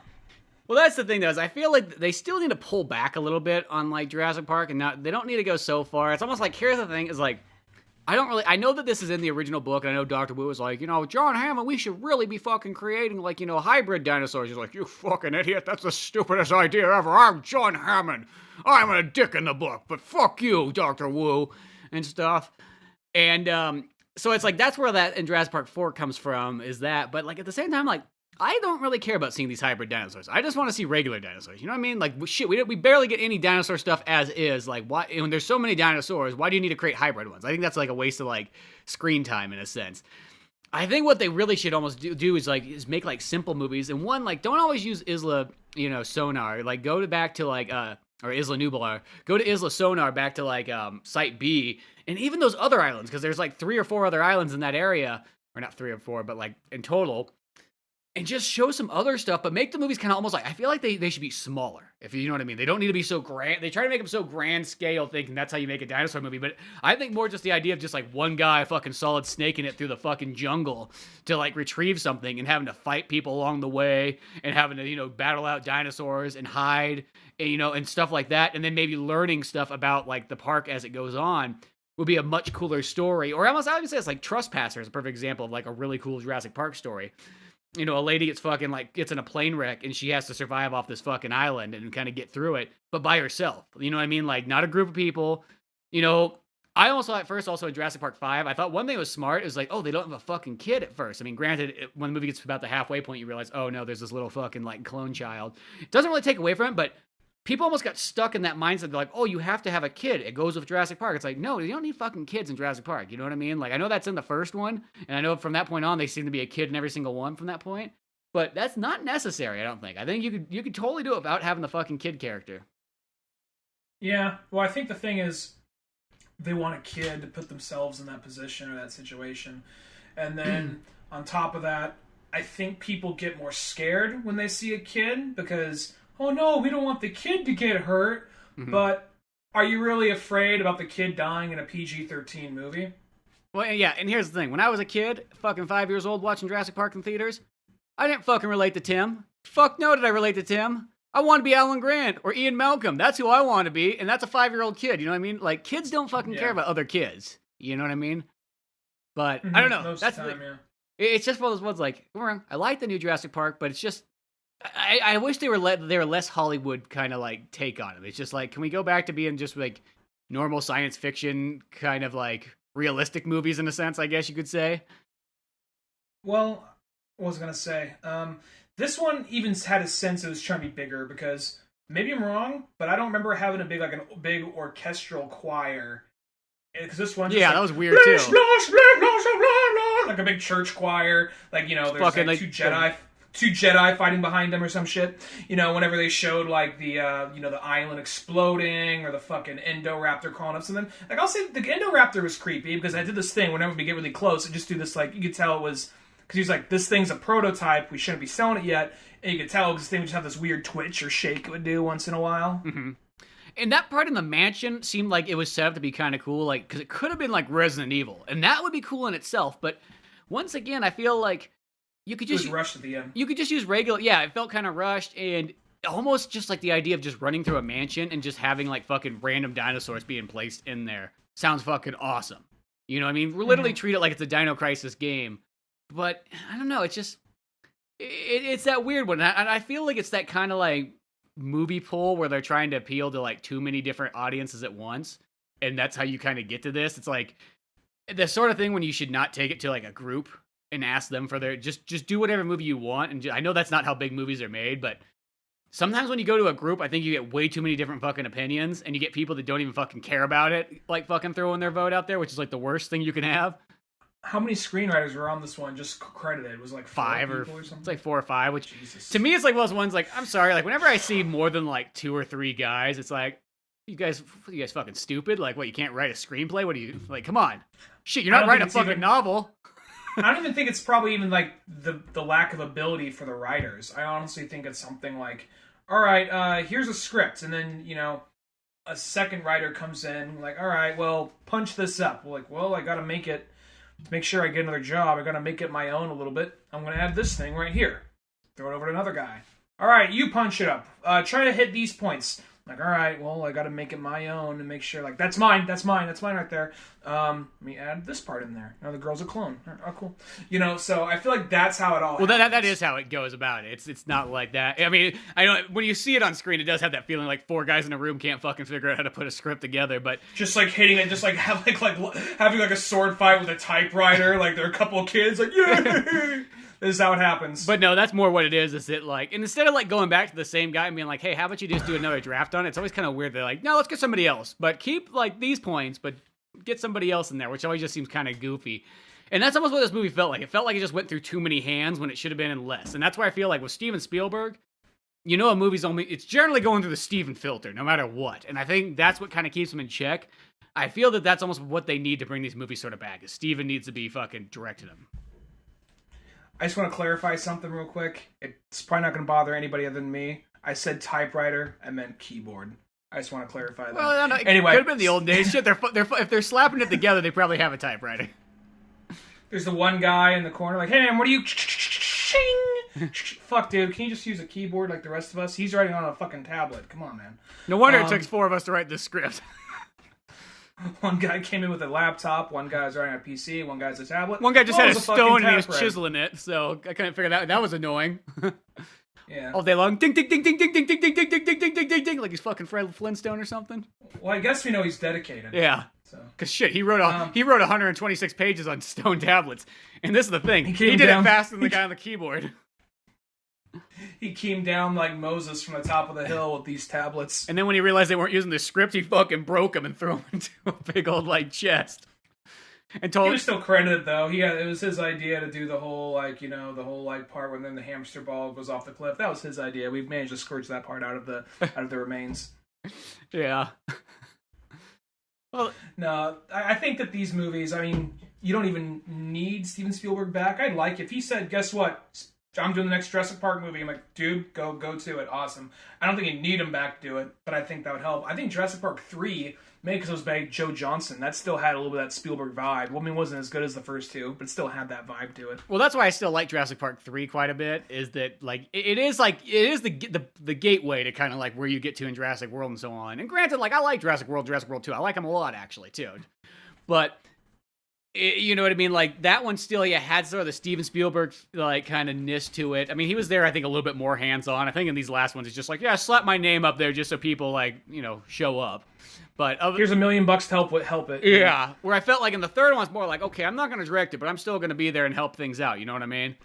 Well, that's the thing, though, is I feel like they still need to pull back a little bit on like Jurassic Park, and they don't need to go so far. It's almost like, here's the thing, is like, I know that this is in the original book, and I know Dr. Wu was like, John Hammond, we should really be fucking creating, like, hybrid dinosaurs. He's like, you fucking idiot, that's the stupidest idea ever. I'm John Hammond. I'm a dick in the book, but fuck you, Dr. Wu, and stuff. And, so it's like, that's where that in Jurassic Park 4 comes from, is that, but, like, at the same time, like, I don't really care about seeing these hybrid dinosaurs. I just want to see regular dinosaurs. You know what I mean? Like, shit, we barely get any dinosaur stuff as is. Like, why? When there's so many dinosaurs, why do you need to create hybrid ones? I think that's like a waste of like screen time in a sense. I think what they really should almost do is make like simple movies. And one, like, don't always use Isla, Sonar. Like, go back to like or Isla Nublar. Go to Isla Sonar back to like Site B, and even those other islands, because there's like 3 or 4 other islands in that area, or not 3 or 4, but like in total. And just show some other stuff, but make the movies kind of almost like, I feel like they should be smaller, if you know what I mean. They don't need to be so grand. They try to make them so grand scale, thinking that's how you make a dinosaur movie. But I think more just the idea of just like one guy fucking solid snaking it through the fucking jungle to like retrieve something, and having to fight people along the way, and having to, battle out dinosaurs and hide, and, and stuff like that. And then maybe learning stuff about like the park as it goes on would be a much cooler story. Or almost, I would say it's like Trespasser is a perfect example of like a really cool Jurassic Park story. A lady gets in a plane wreck, and she has to survive off this fucking island and kind of get through it, but by herself. You know what I mean? Like, not a group of people. I almost thought at first, also in Jurassic Park 5, I thought one thing was smart is like, oh, they don't have a fucking kid at first. I mean, granted, when the movie gets about the halfway point, you realize, oh no, there's this little fucking like clone child. It doesn't really take away from it, but people almost got stuck in that mindset. They're like, oh, you have to have a kid. It goes with Jurassic Park. It's like, no, you don't need fucking kids in Jurassic Park. You know what I mean? Like, I know that's in the first one, and I know from that point on, they seem to be a kid in every single one from that point. But that's not necessary, I don't think. I think you could totally do it without having the fucking kid character. Yeah, well, I think the thing is, they want a kid to put themselves in that position or that situation. And then, on top of that, I think people get more scared when they see a kid because, oh no, we don't want the kid to get hurt. Mm-hmm. But are you really afraid about the kid dying in a PG-13 movie? Well, yeah, and here's the thing. When I was a kid, fucking 5 years old, watching Jurassic Park in theaters, I didn't fucking relate to Tim. Fuck no did I relate to Tim. I want to be Alan Grant or Ian Malcolm. That's who I want to be, and that's a 5-year-old kid. You know what I mean? Like, kids don't fucking care about other kids. You know what I mean? But, I don't know. Most that's of the time, yeah. It's just one of those ones like, I like the new Jurassic Park, but it's just, I wish they were less Hollywood kind of like take on it. It's just like, can we go back to being just like normal science fiction kind of like realistic movies in a sense, I guess you could say? Well, what was I going to say? This one even had a sense it was trying to be bigger because maybe I'm wrong, but I don't remember having a big orchestral choir. Because this one, that was weird too. Like a big church choir, like there's fucking, like two Jedi fighting behind them or some shit. Whenever they showed like the the island exploding or the fucking Indoraptor calling up something. Like I'll say the Indoraptor was creepy because I did this thing whenever we get really close, and just do this like you could tell it was. Because he was like, this thing's a prototype, we shouldn't be selling it yet. And you could tell because this thing would just have this weird twitch or shake it would do once in a while. Mm-hmm. And that part in the mansion seemed like it was set up to be kind of cool, like because it could have been like Resident Evil. And that would be cool in itself. But once again, I feel like you could just... It was rushed at the end. You could just use regular... Yeah, it felt kind of rushed and almost just like the idea of just running through a mansion and just having like fucking random dinosaurs being placed in there. Sounds fucking awesome. You know what I mean? We literally treat it like it's a Dino Crisis game. But, I don't know, it's just, it's that weird one. And I feel like it's that kind of, like, movie pull where they're trying to appeal to, like, too many different audiences at once. And that's how you kind of get to this. It's like, the sort of thing when you should not take it to, like, a group and ask them for their just do whatever movie you want. And I know that's not how big movies are made, but sometimes when you go to a group, I think you get way too many different fucking opinions, and you get people that don't even fucking care about it, like fucking throwing their vote out there, which is like the worst thing you can have. How many screenwriters were on this one just credited? It was like 5 or something? It's like 4 or 5, which Jesus. to me it's like one of those ones like, I'm sorry, like whenever I see more than like 2 or 3 guys, it's like, you guys fucking stupid? Like, what, you can't write a screenplay? What do you, like, come on. Shit, you're not writing a fucking novel. I don't even think it's probably even like the lack of ability for the writers. I honestly think it's something like, all right, here's a script, and then, you know, a second writer comes in, like, all right, well, punch this up. We're like, well, I gotta make it, to make sure I get another job, I gotta make it my own a little bit. I'm gonna add this thing right here. Throw it over to another guy. All right, you punch it up. Try to hit these points. Like, all right, well, I got to make it my own and make sure, like, that's mine right there. Let me add this part in there. Now the girl's a clone. Oh, cool. You know, so I feel like that's how it all Well, happens. that is how it goes about it. It's not like that. I mean, I know when you see it on screen, it does have that feeling like 4 guys in a room can't fucking figure out how to put a script together, but... Just, like, hitting it, just, like, having, like a sword fight with a typewriter, like, there are a couple of kids, like, yeah! This is how it happens. But no, that's more what it is that, like, and instead of, like, going back to the same guy and being like, hey, how about you just do another draft on it? It's always kind of weird. They're like, no, let's get somebody else. But keep, like, these points, but get somebody else in there, which always just seems kind of goofy. And that's almost what this movie felt like. It felt like it just went through too many hands when it should have been in less. And that's why I feel like with Steven Spielberg, you know, a movie's it's generally going through the Steven filter, no matter what. And I think that's what kind of keeps them in check. I feel that that's almost what they need to bring these movies sort of back, is Steven needs to be fucking directing them. I just want to clarify something real quick. It's probably not going to bother anybody other than me. I said typewriter, I meant keyboard. I just want to clarify that. Well, no, anyway, could have been the old days. Shit, if they're slapping it together, they probably have a typewriter. There's the one guy in the corner, like, hey man, what are you? Fuck, dude, can you just use a keyboard like the rest of us? He's writing on a fucking tablet. Come on, man. No wonder it took 4 of us to write this script. One guy came in with a laptop, one guy was writing on a PC, one guy's a tablet. One guy just had a stone and he was chiseling it, so I couldn't figure that. That was annoying. Yeah. All day long, ding ding ding ding ding ding ding ding ding ding ding ding ding ding, like he's fucking Fred Flintstone or something. Well, I guess we know he's dedicated. Yeah. So. Cause shit, he wrote 126 pages on stone tablets, and this is the thing, he did down, it faster than the guy on the keyboard. He came down like Moses from the top of the hill with these tablets. And then when he realized they weren't using the script, he fucking broke them and threw them into a big old like chest. And told he was still credited though. It was his idea to do the whole part where then the hamster ball goes off the cliff. That was his idea. We've managed to scourge that part out of the remains. Yeah. Well, no, I think that these movies, I mean, you don't even need Steven Spielberg back. I'd like if he said, guess what? I'm doing the next Jurassic Park movie. I'm like, dude, go to it. Awesome. I don't think you need him back to do it, but I think that would help. I think Jurassic Park 3, maybe because it was by Joe Johnston, that still had a little bit of that Spielberg vibe. Well, I mean, it wasn't as good as the first 2, but it still had that vibe to it. Well, that's why I still like Jurassic Park 3 quite a bit, is that, like, it is the gateway to kind of, like, where you get to in Jurassic World and so on. And granted, like, I like Jurassic World 2. I like them a lot, actually, too. But... you know what I mean? Like, that one still, had sort of the Steven Spielberg, like, kind of ness to it. I mean, he was there, I think, a little bit more hands-on. I think in these last ones, it's just like, yeah, slap my name up there just so people, like, you know, show up. But here's $1 million to help it. Yeah, where I felt like in the third one, it's more like, okay, I'm not going to direct it, but I'm still going to be there and help things out. You know what I mean?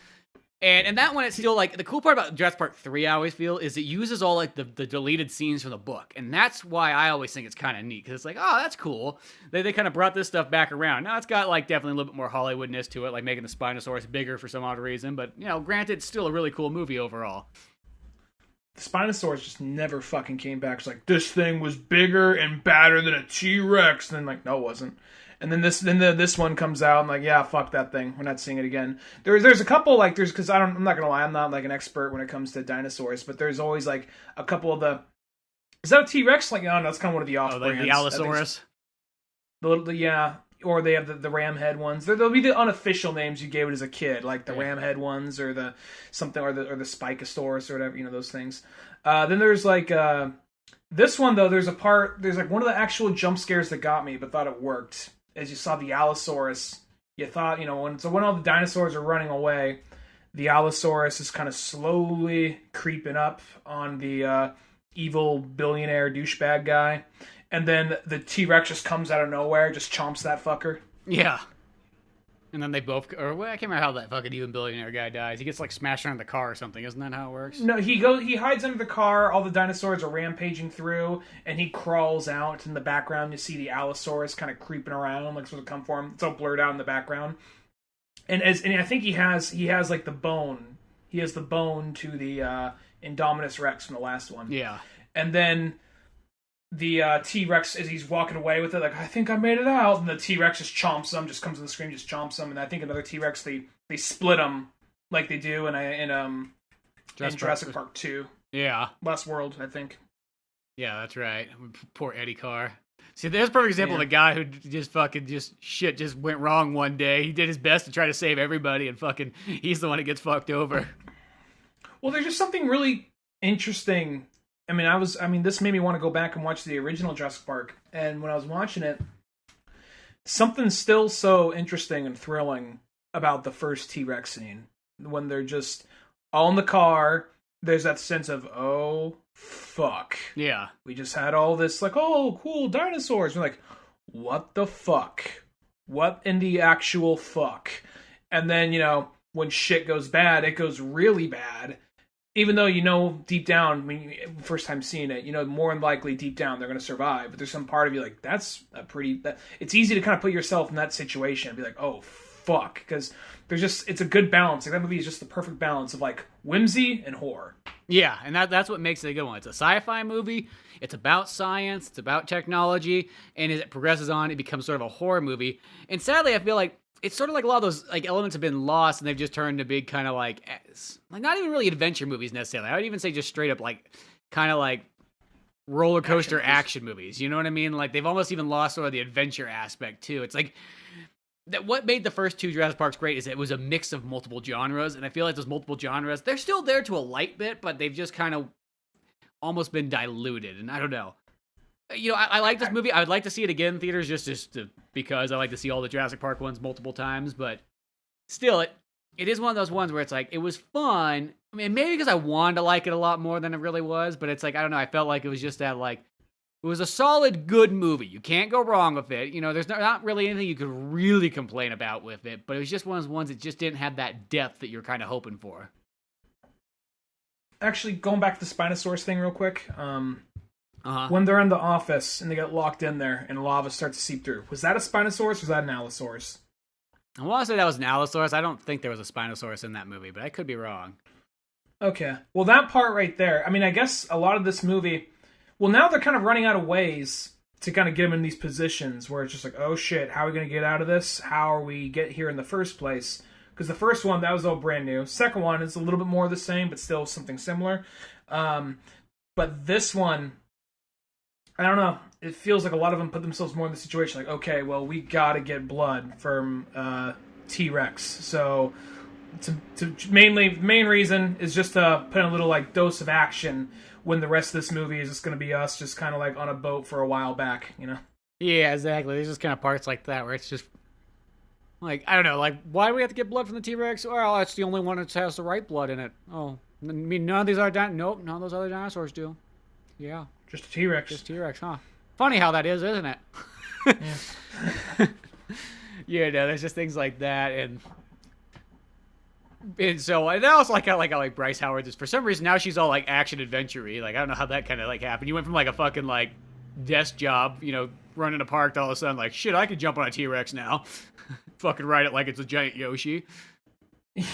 And that one, it's still, like, the cool part about Jurassic Park 3, I always feel, is it uses all, like, the deleted scenes from the book. And that's why I always think it's kind of neat, because it's like, oh, that's cool. They kind of brought this stuff back around. Now, it's got, like, definitely a little bit more Hollywoodness to it, like making the Spinosaurus bigger for some odd reason. But, you know, granted, it's still a really cool movie overall. The Spinosaurus just never fucking came back. It's like, this thing was bigger and badder than a T-Rex. And then, like, no, it wasn't. And then this one comes out, and like, yeah, fuck that thing. We're not seeing it again. There's a couple, like, because I'm not gonna lie, I'm not like an expert when it comes to dinosaurs, but there's always like a couple of the. Is that a T-Rex? Like, no, that's kind of one of the off-brands. The Allosaurus. Or they have the ram head ones. There'll be the unofficial names you gave it as a kid, like the ram head ones, or the something, or the Spikosaurus, or whatever, you know, those things. Then there's like this one though. There's like one of the actual jump scares that got me, but thought it worked. As you saw the Allosaurus, you thought, you know, when all the dinosaurs are running away, the Allosaurus is kind of slowly creeping up on the evil billionaire douchebag guy. And then the T-Rex just comes out of nowhere, just chomps that fucker. Yeah. And then they both, or well, I can't remember how that fucking even billionaire guy dies. He gets like smashed around the car or something. Isn't that how it works? No, he hides under the car. All the dinosaurs are rampaging through, and he crawls out. In the background, you see the Allosaurus kind of creeping around, like supposed to come for him. It's all blurred out in the background. And I think he has like the bone. He has the bone to the Indominus Rex from the last one. Yeah. And then the T-Rex, as he's walking away with it, like, I think I made it out. And the T-Rex just chomps him, just comes to the screen, just chomps him. And I think another T-Rex, they split him like they do in Jurassic Park 2. Yeah. Last World, I think. Yeah, that's right. Poor Eddie Carr. See, there's a perfect example of a guy who just went wrong one day. He did his best to try to save everybody, and fucking he's the one that gets fucked over. Well, there's just something really interesting. This made me want to go back and watch the original Jurassic Park. And when I was watching it, something's still so interesting and thrilling about the first T-Rex scene. When they're just all in the car, there's that sense of, oh, fuck. Yeah. We just had all this, like, oh, cool, dinosaurs. We're like, what the fuck? What in the actual fuck? And then, when shit goes bad, it goes really bad. Even though deep down, first time seeing it, more than likely deep down they're going to survive. But there's some part of you like, it's easy to kind of put yourself in that situation and be like, oh, fuck. Because it's a good balance. Like, that movie is just the perfect balance of like whimsy and horror. Yeah, and that's what makes it a good one. It's a sci-fi movie. It's about science. It's about technology. And as it progresses on, it becomes sort of a horror movie. And sadly, I feel like it's sort of like a lot of those like elements have been lost, and they've just turned to big kind of like not even really adventure movies necessarily. I would even say just straight up like kind of like roller coaster action movies. You know what I mean? Like they've almost even lost sort of the adventure aspect too. It's like that. What made the first two Jurassic Parks great is it was a mix of multiple genres, and I feel like those multiple genres, they're still there to a light bit, but they've just kind of almost been diluted. And I don't know. I like this movie. I would like to see it again in theaters because I like to see all the Jurassic Park ones multiple times. But still, it is one of those ones where it's like, it was fun. I mean, maybe because I wanted to like it a lot more than it really was. But it's like, I don't know. I felt like it was just that, like, it was a solid, good movie. You can't go wrong with it. There's not really anything you could really complain about with it. But it was just one of those ones that just didn't have that depth that you're kind of hoping for. Actually, going back to the Spinosaurus thing real quick. When they're in the office and they get locked in there and lava starts to seep through, was that a Spinosaurus or was that an Allosaurus? I want to say that was an Allosaurus. I don't think there was a Spinosaurus in that movie, but I could be wrong. Okay. Well, that part right there, I guess a lot of this movie, well, now they're kind of running out of ways to kind of get them in these positions where it's just like, oh shit, how are we going to get out of this? How are we get here in the first place? Because the first one, that was all brand new. Second one is a little bit more of the same, but still something similar. But this one, I don't know. It feels like a lot of them put themselves more in the situation. Like, okay, well, we gotta get blood from T-Rex. So, main reason is just to put in a little like dose of action when the rest of this movie is just gonna be us just kind of like on a boat for a while back, Yeah, exactly. There's just kind of parts like that where it's just like, I don't know, like, why do we have to get blood from the T-Rex? Well, that's the only one that has the right blood in it. Oh, I mean, none of these other nope, none of those other dinosaurs do. Yeah. Just a T-Rex. Just T-Rex, huh? Funny how that is, isn't it? Yeah. There's just things like that, and so and also I like Bryce Howard. Just for some reason now she's all like action adventure-y. Like I don't know how that kind of like happened. You went from like a fucking like desk job, running a park, to all of a sudden like shit, I could jump on a T-Rex now, fucking ride it like it's a giant Yoshi. Yeah,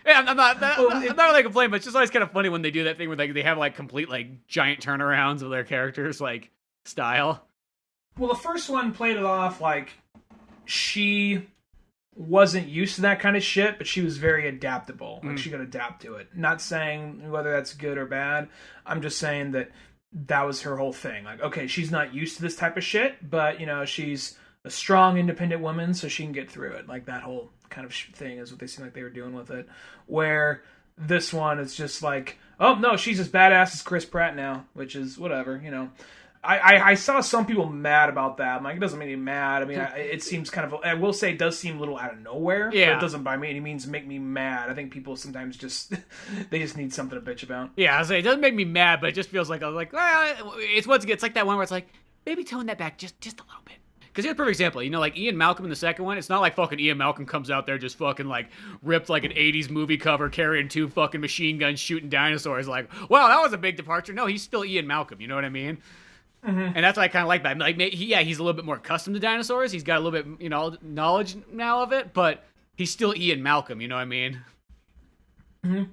I'm not really complaining, but it's just always kind of funny when they do that thing where they have like complete like giant turnarounds of their characters like style. Well, the first one played it off like she wasn't used to that kind of shit, but she was very adaptable. Like she could adapt to it. Not saying whether that's good or bad. I'm just saying that was her whole thing. Like, okay, she's not used to this type of shit, but she's a strong, independent woman, so she can get through it. Like that whole kind of thing is what they seem like they were doing with it. Where this one is just like, oh no, she's as badass as Chris Pratt now, which is whatever, I saw some people mad about that. I'm like, it doesn't make me mad. I mean, it seems kind of, I will say it does seem a little out of nowhere. Yeah. But it doesn't by any means make me mad. I think people sometimes they just need something to bitch about. Yeah, I was saying, it doesn't make me mad, but it just feels like, I was like, well, it's once again, it's like that one where it's like, maybe tone that back just a little bit. Because here's a perfect example. You know, like Ian Malcolm in the second one, it's not like fucking Ian Malcolm comes out there just fucking like ripped like an 80s movie cover carrying 2 fucking machine guns shooting dinosaurs. Like, wow, that was a big departure. No, he's still Ian Malcolm. You know what I mean? Mm-hmm. And that's what I kind of like about him. Like, he's a little bit more accustomed to dinosaurs. He's got a little bit, knowledge now of it, but he's still Ian Malcolm. You know what I mean? Mm-hmm.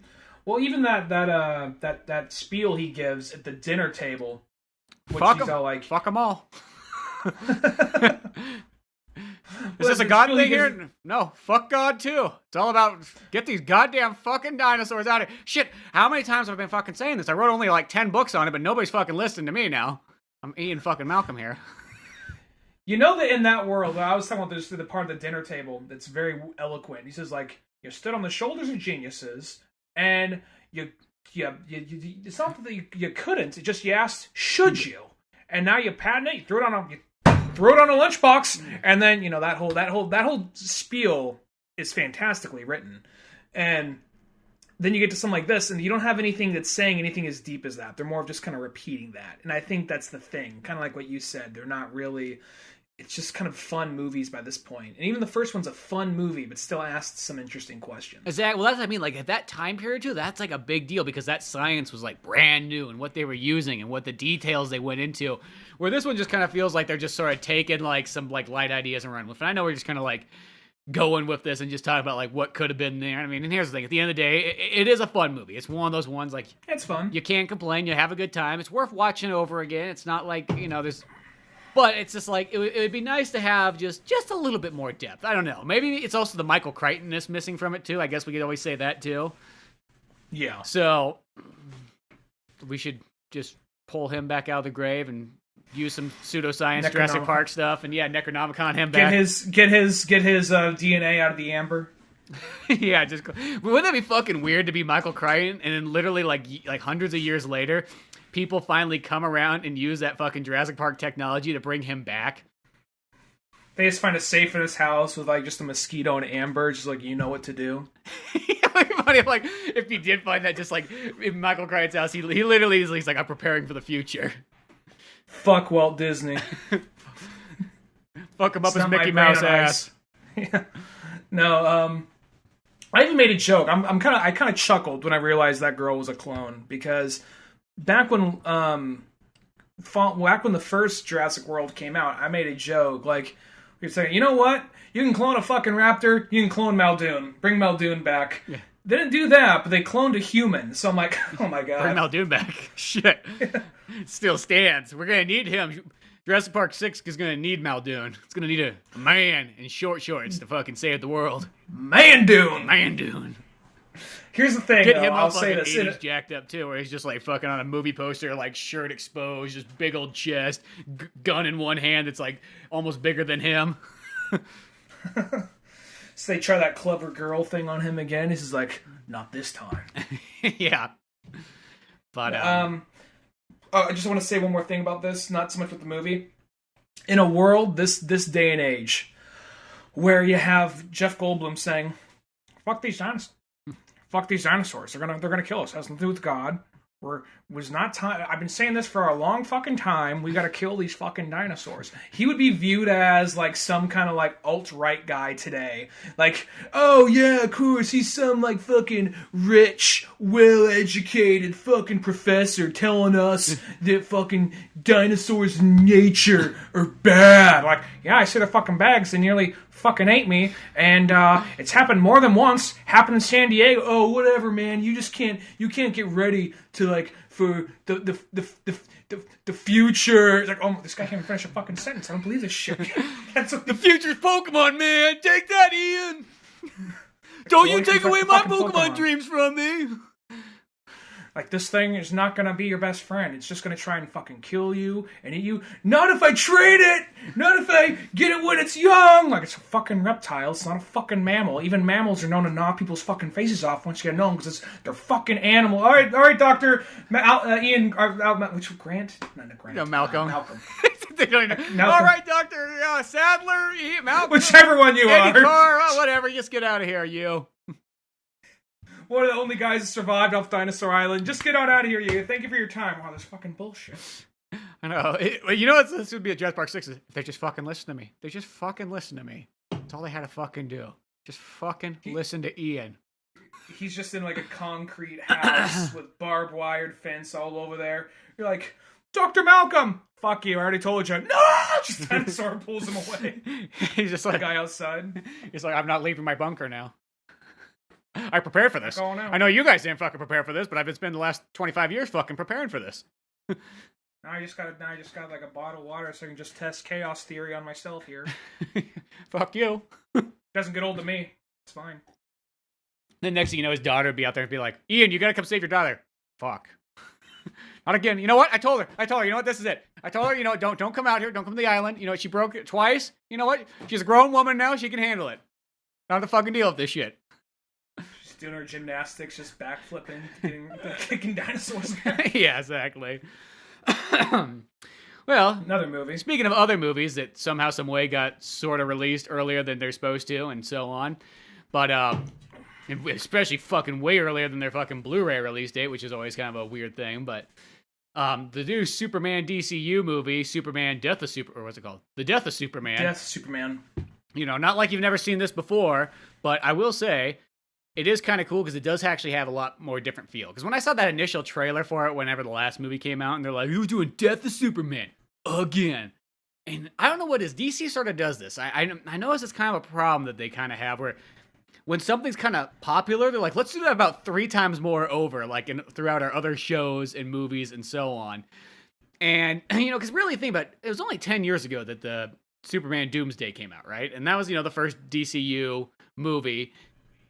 Well, even that spiel he gives at the dinner table, which he's all like, "Fuck them all." Is this a God thing here? No, fuck God too. It's all about get these goddamn fucking dinosaurs out of here. Shit, how many times have I been fucking saying this? I wrote only like 10 books on it, but nobody's fucking listening to me now. I'm Ian fucking Malcolm here. You know that in that world, I was talking about this through the part of the dinner table that's very eloquent. He says, like, you stood on the shoulders of geniuses, and you it's not that you couldn't, it's just you asked, should you? And now you patent it, you throw it on a lunchbox, and then, that whole spiel is fantastically written. And then you get to something like this, and you don't have anything that's saying anything as deep as that. They're more of just kind of repeating that. And I think that's the thing. Kind of like what you said. They're not really... It's just kind of fun movies by this point. And even the first one's a fun movie, but still asks some interesting questions. Exactly. Well, that's what I mean. Like, at that time period, too, that's like a big deal because that science was, like, brand new and what they were using and what the details they went into. Where this one just kind of feels like they're just sort of taking, like, some, like, light ideas and running with it. And I know we're just kind of, like, going with this and just talking about, like, what could have been there. I mean, and here's the thing. At the end of the day, it is a fun movie. It's one of those ones, like... It's fun. You can't complain. You have a good time. It's worth watching over again. It's not like, there's... But it's just like, it would be nice to have just a little bit more depth. I don't know. Maybe it's also the Michael Crichtonness missing from it, too. I guess we could always say that, too. Yeah. So, we should just pull him back out of the grave and use some pseudoscience Jurassic Park stuff. And yeah, Necronomicon him back. Get his DNA out of the amber. Yeah, wouldn't that be fucking weird to be Michael Crichton and then literally like hundreds of years later... people finally come around and use that fucking Jurassic Park technology to bring him back. They just find a safe in his house with like just a mosquito and amber, just like, you know what to do. Yeah, it'd be funny if he did find that just like in Michael Crichton's house, he literally he's like, I'm preparing for the future. Fuck Walt Disney. Fuck him up his Mickey Mouse ass. Yeah. No, I even made a joke. I kind of chuckled when I realized that girl was a clone because back when the first Jurassic World came out, I made a joke like we were saying, you know what? You can clone a fucking raptor. You can clone Muldoon. Bring Muldoon back. Yeah. They didn't do that, but they cloned a human. So I'm like, oh my god. Bring Muldoon back. Shit. Still stands. We're gonna need him. Jurassic Park 6 is gonna need Muldoon. It's gonna need a man in short shorts to fucking save the world. Mandoon. Here's the thing, get him I'll say this. 80s jacked up too, where he's just like fucking on a movie poster, like shirt exposed, just big old chest, gun in one hand that's like almost bigger than him. So they try that clever girl thing on him again. He's like, not this time. Yeah. But I just want to say one more thing about this, not so much with the movie. In a world this day and age, where you have Jeff Goldblum saying, "Fuck these dinosaurs. Fuck these dinosaurs. They're gonna kill us. It has nothing to do with God. Was not time. I've been saying this for a long fucking time. We gotta kill these fucking dinosaurs." He would be viewed as like some kind of like alt-right guy today. Like, oh yeah, of course, he's some like fucking rich, well-educated fucking professor telling us that fucking dinosaurs in nature are bad. Like, yeah, I see the fucking bags. They nearly fucking ate me, and it's happened more than once. Happened in San Diego. Oh, whatever, man. You can't get ready to like for the future. It's like, oh, this guy can't even finish a fucking sentence. I don't believe this shit. That's what the future's Pokemon, man. Take that, Ian. Don't you take away my Pokemon dreams from me. Like, this thing is not gonna be your best friend. It's just gonna try and fucking kill you and eat you. Not if I trade it! Not if I get it when it's young! Like, it's a fucking reptile. It's not a fucking mammal. Even mammals are known to gnaw people's fucking faces off once you get known because they're fucking animal. Alright, Doctor. Ian, which Grant? Not Grant. No, Malcolm. Malcolm. Alright, Dr. Sadler, Malcolm. Whichever one you Eddie are. Carr, whatever. Just get out of here, you. One of the only guys that survived off Dinosaur Island. Just get on out of here, you. Thank you for your time. Wow, this fucking bullshit. I know. You know what? This would be a Jurassic Park 6 if they just fucking listen to me. They just fucking listen to me. That's all they had to fucking do. Just fucking listen to Ian. He's just in like a concrete house with barbed wired fence all over there. You're like, Dr. Malcolm! Fuck you, I already told you. No! Just dinosaur pulls him away. He's just like, the guy outside. He's like, I'm not leaving my bunker now. I prepared for this. Going out. I know you guys didn't fucking prepare for this, but I've been spending the last 25 years fucking preparing for this. Now I just got like a bottle of water so I can just test chaos theory on myself here. Fuck you. Doesn't get old to me. It's fine. Then next thing you know, his daughter would be out there and be like, Ian, you gotta come save your daughter. Fuck. Not again. You know what? I told her. You know what? This is it. I told her, you know, don't come out here. Don't come to the island. You know, she broke it twice. You know what? She's a grown woman now. She can handle it. Not the fucking deal with this shit. She's doing her gymnastics, just backflipping, kicking dinosaurs. Yeah, exactly. Well, another movie. Speaking of other movies that somehow, some way got sort of released earlier than they're supposed to, and so on, but especially fucking way earlier than their fucking Blu-ray release date, which is always kind of a weird thing. But the new Superman DCU movie, Superman Death of Super, or what's it called? The Death of Superman. Death of Superman. You know, not like you've never seen this before, but I will say it is kind of cool because it does actually have a lot more different feel. Because when I saw that initial trailer for it, whenever the last movie came out, and they're like, "Who's doing Death of Superman again?" And I don't know what it is. DC sort of does this. I notice it's kind of a problem that they kind of have where when something's kind of popular, they're like, let's do that about 3 times more over, like throughout our other shows and movies and so on. And, you know, because really think about it, it was only 10 years ago that the Superman Doomsday came out, right? And that was, you know, the first DCU movie.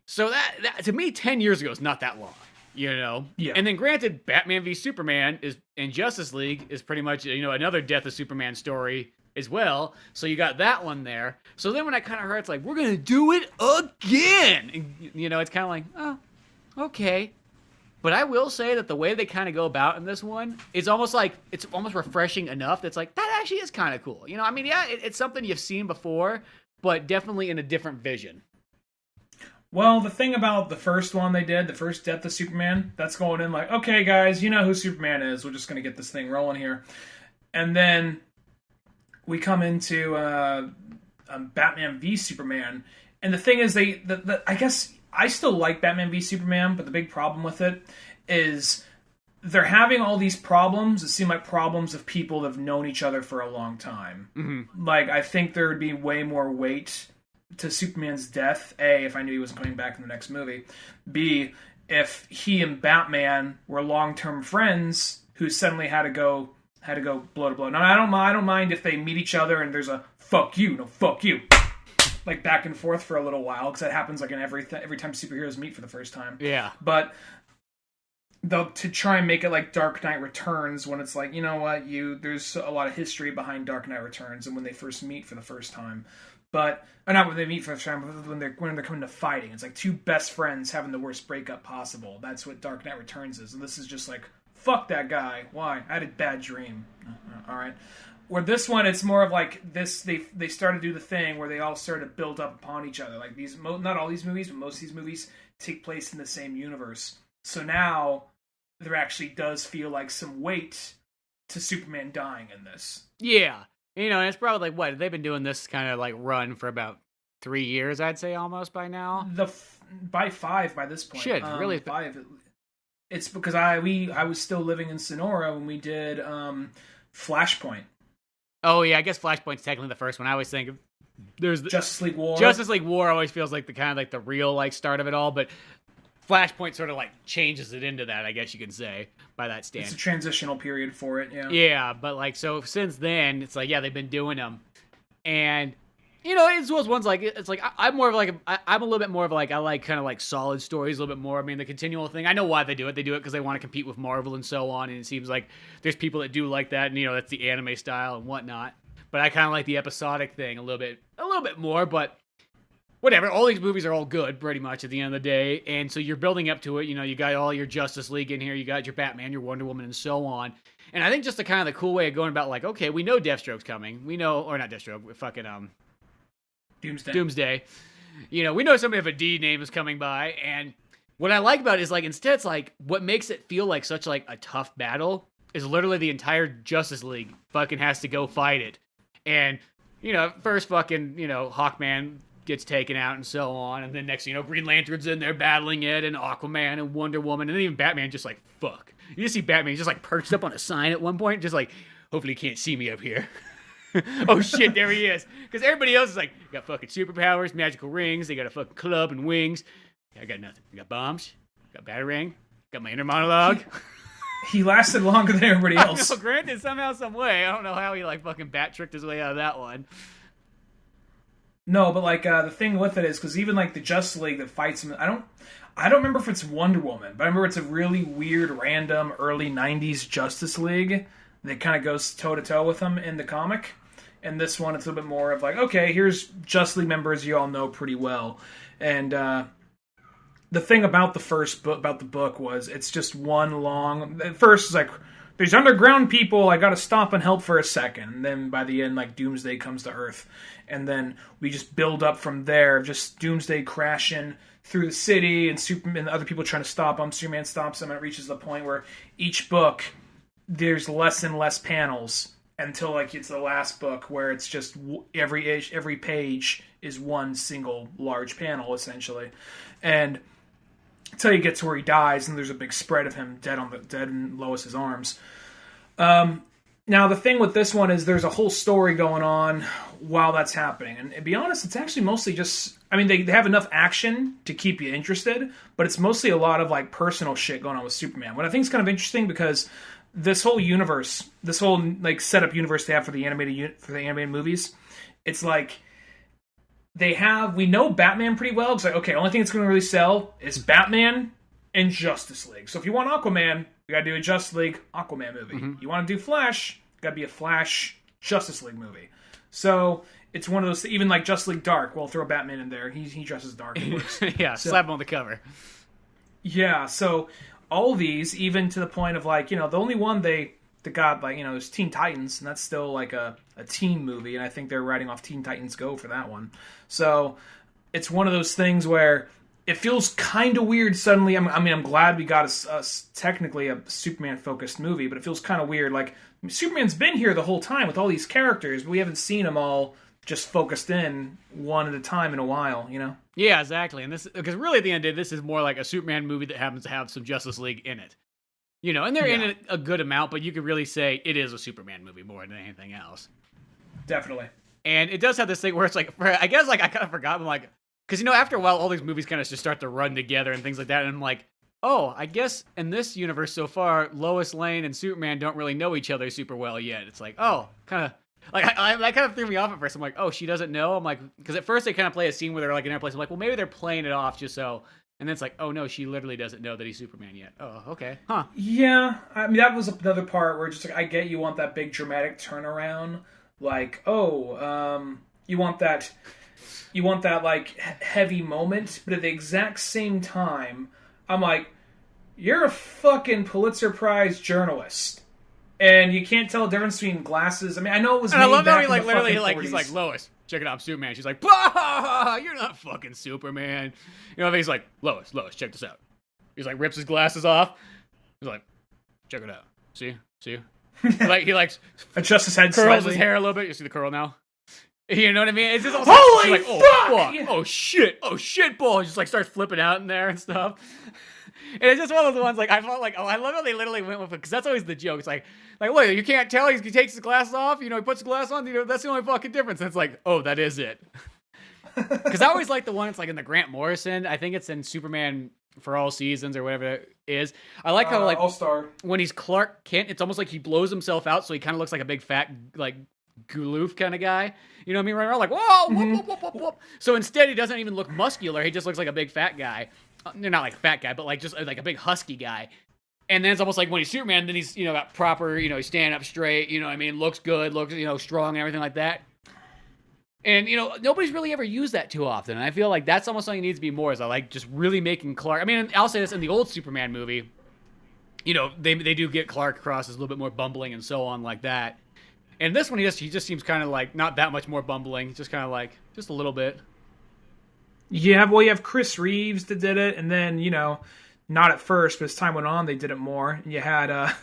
So that to me, 10 years ago is not that long, you know? Yeah. And then granted, Batman v Superman and Justice League is pretty much, you know, another Death of Superman story as well. So you got that one there. So then when I kind of heard it's like, we're going to do it again. And, you know, it's kind of like, oh, okay. But I will say that the way they kind of go about in this one, it's almost refreshing enough that's like, that actually is kind of cool. You know, I mean, yeah, it's something you've seen before, but definitely in a different vision. Well, the thing about the first one they did, the first Death of Superman, that's going in like, okay, guys, you know who Superman is. We're just going to get this thing rolling here. And then we come into Batman v Superman. And the thing is, I guess I still like Batman v Superman, but the big problem with it is they're having all these problems that seem like problems of people that have known each other for a long time. Mm-hmm. Like, I think there would be way more weight to Superman's death, A, if I knew he wasn't coming back in the next movie, B, if he and Batman were long-term friends who suddenly had to go blow to blow. Now, I don't mind if they meet each other and there's a fuck you, no fuck you, like back and forth for a little while, because that happens like in every time superheroes meet for the first time. Yeah. But to try and make it like Dark Knight Returns, when it's like, you know what, there's a lot of history behind Dark Knight Returns and when they first meet for the first time. But not when they meet for the first time, but when they're coming to fighting. It's like two best friends having the worst breakup possible. That's what Dark Knight Returns is. And this is just like, fuck that guy. Why? I had a bad dream. All right. Where this one, it's more of like this. They started to do the thing where they all started to build up upon each other. Like these, not all these movies, but most of these movies take place in the same universe. So now there actually does feel like some weight to Superman dying in this. Yeah. You know, and it's probably like, what, they've been doing this kind of like run for about 3 years, I'd say, almost by now. By 5 by this point. Shit, really? 5. It's because I was still living in Sonora when we did Flashpoint. Oh yeah, I guess Flashpoint's technically the first one. I always think there's Justice League War. Justice League War always feels like the kind of like the real like start of it all, but Flashpoint sort of like changes it into that, I guess you can say, by that stand. It's a transitional period for it, yeah. Yeah, but like, so since then, it's like, yeah, they've been doing them. And, you know, it's those ones like, it's like, I'm more of like, I'm a little bit more of like, I like kind of like solid stories a little bit more. I mean, the continual thing, I know why they do it. They do it because they want to compete with Marvel and so on. And it seems like there's people that do like that. And, you know, that's the anime style and whatnot. But I kind of like the episodic thing a little bit more, but whatever, all these movies are all good, pretty much, at the end of the day, and so you're building up to it, you know, you got all your Justice League in here, you got your Batman, your Wonder Woman, and so on, and I think just the kind of the cool way of going about, like, okay, we know Deathstroke's coming, we know, or not Deathstroke, fucking, Doomsday, you know, we know somebody of a D name is coming by, and what I like about it is, like, instead it's like, what makes it feel like such, like, a tough battle is literally the entire Justice League fucking has to go fight it. And, first fucking, Hawkman gets taken out and so on. And then next, Green Lantern's in there battling it, and Aquaman and Wonder Woman. And then even Batman just like, fuck. You just see Batman just like perched up on a sign at one point, just like, hopefully he can't see me up here. Oh shit, there he is. Because everybody else is like, got fucking superpowers, magical rings, they got a fucking club and wings. I got nothing. I got bombs, got batarang, got my inner monologue. He lasted longer than everybody else. No, granted, somehow, some way. I don't know how he like fucking bat tricked his way out of that one. No, but like the thing with it is because even like the Justice League that fights him, I don't remember if it's Wonder Woman, but I remember it's a really weird, random early '90s Justice League that kind of goes toe to toe with them in the comic. And this one, it's a little bit more of like, okay, here's Justice League members you all know pretty well, and the thing about the first book, about the book, was it's just one long. At first, it's like there's underground people. I got to stop and help for a second. And then by the end, like Doomsday comes to Earth, and then we just build up from there. Just Doomsday crashing through the city, and Superman, and other people trying to stop him. Superman stops him, and it reaches the point where each book there's less and less panels until like it's the last book where it's just every page is one single large panel essentially, and until you get to where he dies, and there's a big spread of him dead in Lois's arms. Now the thing with this one is there's a whole story going on while that's happening, and to be honest, it's actually mostly just. I mean, they have enough action to keep you interested, but it's mostly a lot of like personal shit going on with Superman. What I think is kind of interesting because this whole universe, this whole like setup universe they have for the animated movies, it's like. We know Batman pretty well. It's like, okay, only thing that's going to really sell is Batman and Justice League. So if you want Aquaman, you got to do a Justice League Aquaman movie. Mm-hmm. You want to do Flash, got to be a Flash Justice League movie. So it's one of those, even like Justice League Dark, we'll throw Batman in there. He dresses dark. Yeah, so, slap him on the cover. Yeah, so all these, even to the point of like, the only one they got, like, there's Teen Titans, and that's still like a teen movie, and I think they're writing off Teen Titans Go for that one. So it's one of those things where it feels kind of weird suddenly. I'm glad we got technically a Superman-focused movie, but it feels kind of weird. Like, Superman's been here the whole time with all these characters, but we haven't seen them all just focused in one at a time in a while, Yeah, exactly. And this, because really at the end of it, this is more like a Superman movie that happens to have some Justice League in it. And they're in it a good amount, but you could really say it is a Superman movie more than anything else. Definitely. And it does have this thing where it's like, I guess like I kind of forgot, I'm like, because after a while all these movies kind of just start to run together and things like that, and I'm like, oh, I guess in this universe so far, Lois Lane and Superman don't really know each other super well yet. It's like, oh, kind of, like that kind of threw me off at first. I'm like, oh, she doesn't know? I'm like, because at first they kind of play a scene where they're like in their place. I'm like, well, maybe they're playing it off just so. And then it's like, oh no, she literally doesn't know that he's Superman yet. Oh, okay. Huh. Yeah, I mean, that was another part where just like, I get you want that big dramatic turnaround. Like, you want that like heavy moment, but at the exact same time, I'm like, you're a fucking Pulitzer Prize journalist. And you can't tell the difference between glasses. I mean, I know it was. And I love how he like literally like 40s. He's like, Lois, check it out, I'm Superman. She's like, bah, you're not fucking Superman. He's like, Lois, check this out. He's like, rips his glasses off. He's like, check it out. See? He likes adjusts his head, curls slightly. His hair a little bit. You see the curl now? You know what I mean? It's just holy like, fuck! Oh fuck! Oh shit! Ball just like starts flipping out in there and stuff. And it's just one of those ones like I felt like, I love how they literally went with it, because that's always the joke. It's like look, you can't tell he takes his glasses off. He puts his glass on. That's the only fucking difference. And it's like, oh, that is it. Because I always like the one. It's like in the Grant Morrison. I think it's in Superman for All Seasons or whatever it is. I like how like All-Star, when he's Clark Kent, it's almost like he blows himself out, so he kind of looks like a big fat like Guloof kind of guy. You know what I mean? Right around like whoa, whoop, whoop, whoop, whoop. So instead, he doesn't even look muscular. He just looks like a big fat guy. Not like a fat guy, but like just like a big husky guy. And then it's almost like when he's Superman, then he's got proper, he's standing up straight. You know what I mean? Looks good, looks strong and everything like that. And nobody's really ever used that too often. And I feel like that's almost something that needs to be more. Is I like just really making Clark. I mean, I'll say this in the old Superman movie. They do get Clark across as a little bit more bumbling and so on like that. And this one, he just seems kind of like not that much more bumbling, just kind of like just a little bit. Yeah, well, you have Chris Reeves that did it, and then not at first, but as time went on, they did it more. And you had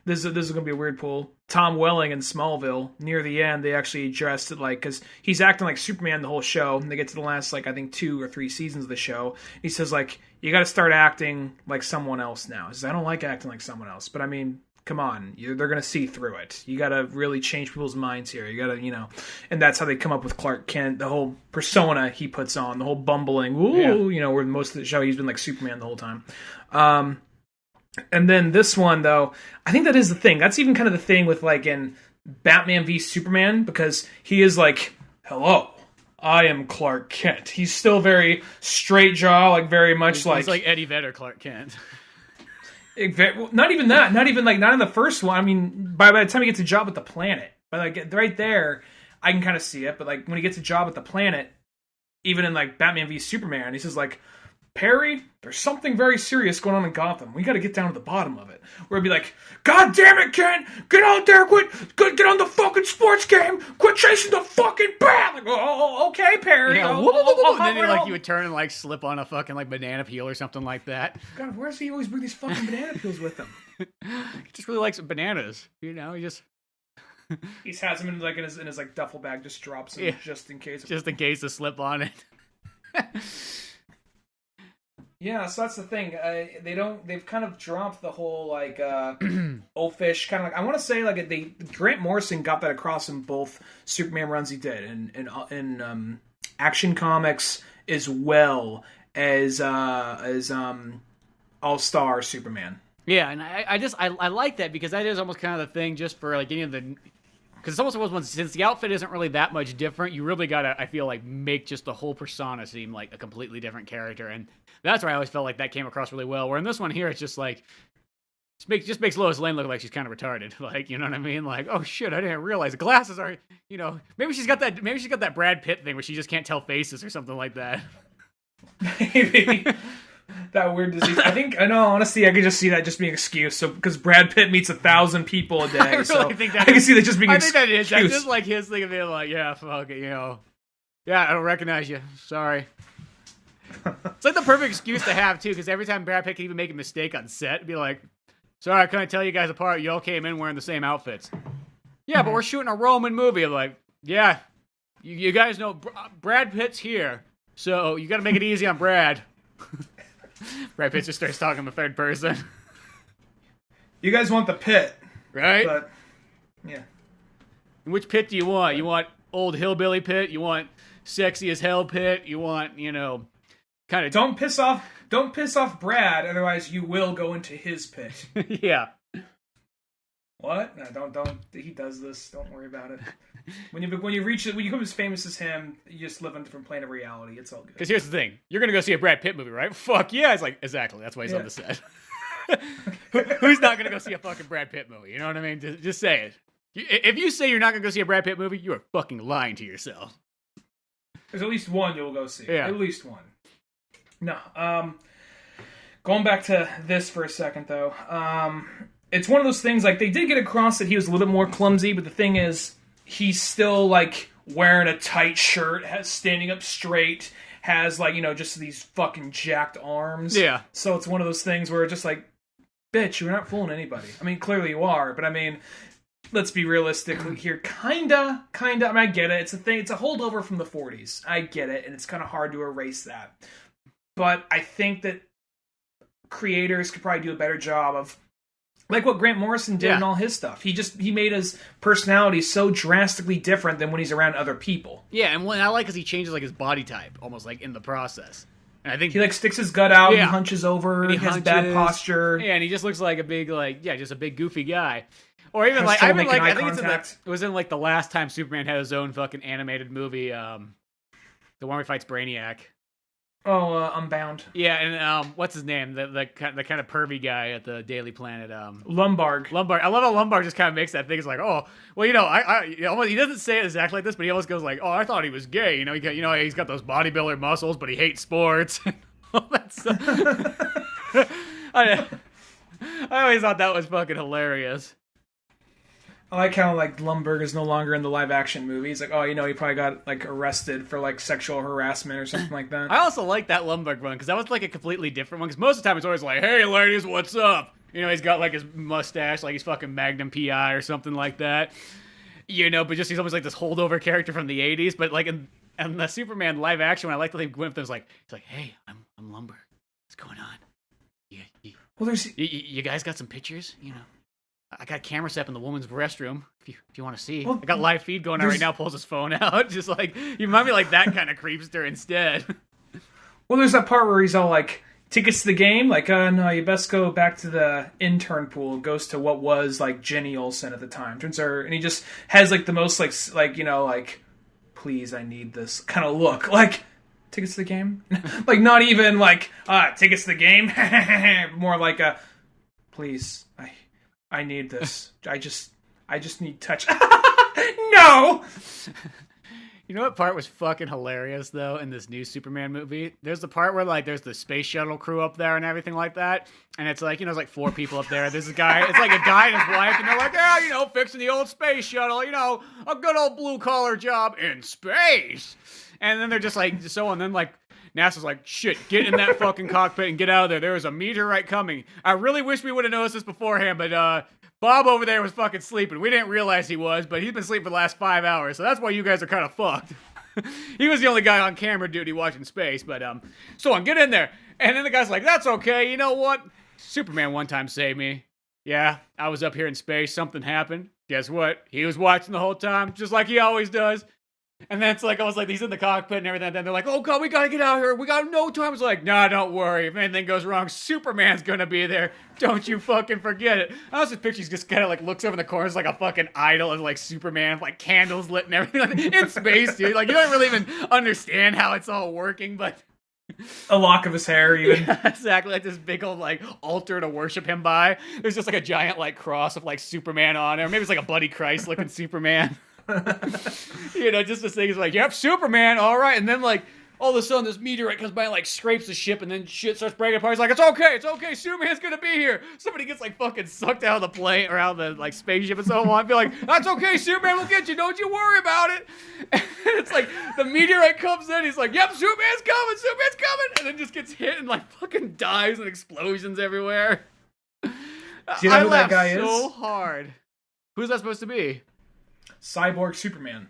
this is going to be a weird pull. Tom Welling in Smallville, near the end, they actually addressed it, like, because he's acting like Superman the whole show, and they get to the last, like, I think 2 or 3 seasons of the show. He says, like, you got to start acting like someone else now. He says, I don't like acting like someone else, but I mean, come on, they're going to see through it. You got to really change people's minds here. You got to, and that's how they come up with Clark Kent, the whole persona he puts on, the whole bumbling, where most of the show he's been like Superman the whole time. And then this one, though, I think that is the thing. That's even kind of the thing with, like, in Batman v Superman, because he is like, hello, I am Clark Kent. He's still very straight jaw, like, very much he's like... He's like Eddie Vedder Clark Kent. Not even that. Not even, like, not in the first one. I mean, by the time he gets a job at the planet, but, like, right there, I can kind of see it. But, like, when he gets a job at the planet, even in, like, Batman v Superman, he says, like, Perry, there's something very serious going on in Gotham. We got to get down to the bottom of it. Where it'd be like, God damn it, Kent! Get out there, get on the fucking sports game! Quit chasing the fucking bat! Like, okay, Perry. Yeah, and then you would turn and like slip on a fucking like banana peel or something like that. God, where does he always bring these fucking banana peels with him? He just really likes bananas. He just he has them in his like duffel bag, just drops them just in case. Just in case to slip on it. Yeah, so that's the thing. They've kind of dropped the whole, like, oafish, kind of like, I want to say, like, Grant Morrison got that across in both Superman runs he did, in Action Comics, as well as All-Star Superman. Yeah, and I like that, because that is almost kind of the thing, just for, like, any of the... Because it's almost one, since the outfit isn't really that much different, you really gotta, I feel like, make just the whole persona seem like a completely different character, and that's where I always felt like that came across really well. Where in this one here, it's just like, just makes Lois Lane look like she's kind of retarded. Like, you know what I mean? Like, oh shit, I didn't realize the glasses are, maybe she's got that Brad Pitt thing where she just can't tell faces or something like that. Maybe. That weird disease. I know, honestly, I could just see that just being an excuse. So, because Brad Pitt meets 1,000 people a day. I really think that I can see that just being an excuse. I think that is. That's just like his thing of being like, yeah, fuck it, Yeah, I don't recognize you. Sorry. It's like the perfect excuse to have, too, because every time Brad Pitt can even make a mistake on set, it'd be like, sorry, I couldn't tell you guys apart. You all came in wearing the same outfits. Yeah, but we're shooting a Roman movie. I'm like, yeah, you guys know Brad Pitt's here, so you got to make it easy on Brad. Brad Pitt just starts talking in the third person. You guys want the pit, right? But yeah, which Pitt do you want? You want old hillbilly Pitt? You want sexy as hell Pitt? You want kind of don't piss off Brad, otherwise you will go into his pit. Yeah. What? No, don't. He does this. Don't worry about it. When you reach it, when you become as famous as him, you just live on a different plane of reality. It's all good. Because here's the thing: you're gonna go see a Brad Pitt movie, right? Fuck yeah! It's like exactly. That's why he's on the set. Who's not gonna go see a fucking Brad Pitt movie? You know what I mean? Just say it. If you say you're not gonna go see a Brad Pitt movie, you are fucking lying to yourself. There's at least one you'll go see. Yeah. At least one. No. Going back to this for a second, though. It's one of those things, like, they did get across that he was a little bit more clumsy, but the thing is, he's still, like, wearing a tight shirt, standing up straight, has, like, just these fucking jacked arms. Yeah. So it's one of those things where it's just like, bitch, you're not fooling anybody. I mean, clearly you are, but I mean, let's be realistic here. Kinda. I mean, I get it. It's a thing. It's a holdover from the 40s. I get it, and it's kind of hard to erase that. But I think that creators could probably do a better job of, like what Grant Morrison did in all his stuff. He made his personality so drastically different than when he's around other people. Yeah, and what I like is he changes like his body type, almost like in the process. And I think he like sticks his gut out, he hunches over, he has bad posture. Yeah, and he just looks like a big just a big goofy guy. Or even like I think it was in like the last time Superman had his own fucking animated movie, the one where he fights Brainiac. Oh, Unbound. Yeah, and what's his name? The kind of pervy guy at the Daily Planet. Lombard. I love how Lombard just kind of makes that thing. It's like, oh, well, I he doesn't say it exactly like this, but he almost goes like, oh, I thought he was gay. He's got those bodybuilder muscles, but he hates sports. All that stuff. I always thought that was fucking hilarious. I like how, like, Lumberg is no longer in the live-action movie. He's like, oh, he probably got, like, arrested for, like, sexual harassment or something like that. I also like that Lumberg one, because that was, like, a completely different one, because most of the time it's always like, hey, ladies, what's up? You know, he's got like his mustache, like he's fucking Magnum PI or something like that. You know, but just he's always like this holdover character from the 80s. But like in the Superman live action, when I like that they went with them, he's like, hey, I'm Lumber. What's going on? You guys got some pictures? You know, I got a camera set up in the woman's restroom. If you want to see, I got live feed going on right now. Pulls his phone out, just like you remind me like that kind of creepster instead. Well, there's that part where he's all like, tickets to the game? Like, no, you best go back to the intern pool. Goes to what was like Jenny Olsen at the time. Turns her, and he just has like the most like you know like, please, I need this kind of look. Like, tickets to the game? Like, not even like tickets to the game. More like a, please, I need this. I just need touch. No. You know what part was fucking hilarious, though, in this new Superman movie? There's the part where, like, there's the space shuttle crew up there and everything like that. And it's like, you know, there's like 4 people up there. There's a guy, it's like a guy and his wife, and they're like, yeah, you know, fixing the old space shuttle, you know, a good old blue-collar job in space. And then they're just like, and then, like, NASA's like, shit, get in that fucking cockpit and get out of there. There is a meteorite coming. I really wish we would have noticed this beforehand, but, Bob over there was fucking sleeping. We didn't realize he was, but he's been sleeping for the last 5 hours, so that's why you guys are kind of fucked. He was the only guy on camera duty watching space, but, so on, get in there. And then the guy's like, that's okay, you know what? Superman one time saved me. Yeah, I was up here in space, something happened. Guess what? He was watching the whole time, just like he always does. And then it's like, I was like, he's in the cockpit and everything. And then they're like, oh God, we gotta get out of here. We got no time. I was like, nah, don't worry. If anything goes wrong, Superman's gonna be there. Don't you fucking forget it. I was just picture he just kind of like looks over in the corners like a fucking idol of like Superman, like candles lit and everything. Like, in space, dude. Like, you don't really even understand how it's all working, but. A lock of his hair, even. Yeah, exactly. Like this big old like altar to worship him by. There's just like a giant like cross of like Superman on it. Or maybe it's like a Buddy Christ looking Superman. You know, just this thing is like, yep, Superman, all right. And then like all of a sudden this meteorite comes by and like scrapes the ship, and then shit starts breaking apart. He's like, it's okay, Superman's gonna be here. Somebody gets like fucking sucked out of the plane or out of the like spaceship and so on. I feel like, that's okay, Superman will get you, don't you worry about it. And it's like the meteorite comes in, he's like, yep, Superman's coming, and then just gets hit and like fucking dies and explosions everywhere. Do you know who that guy is? So hard. Who's that supposed to be? Cyborg Superman.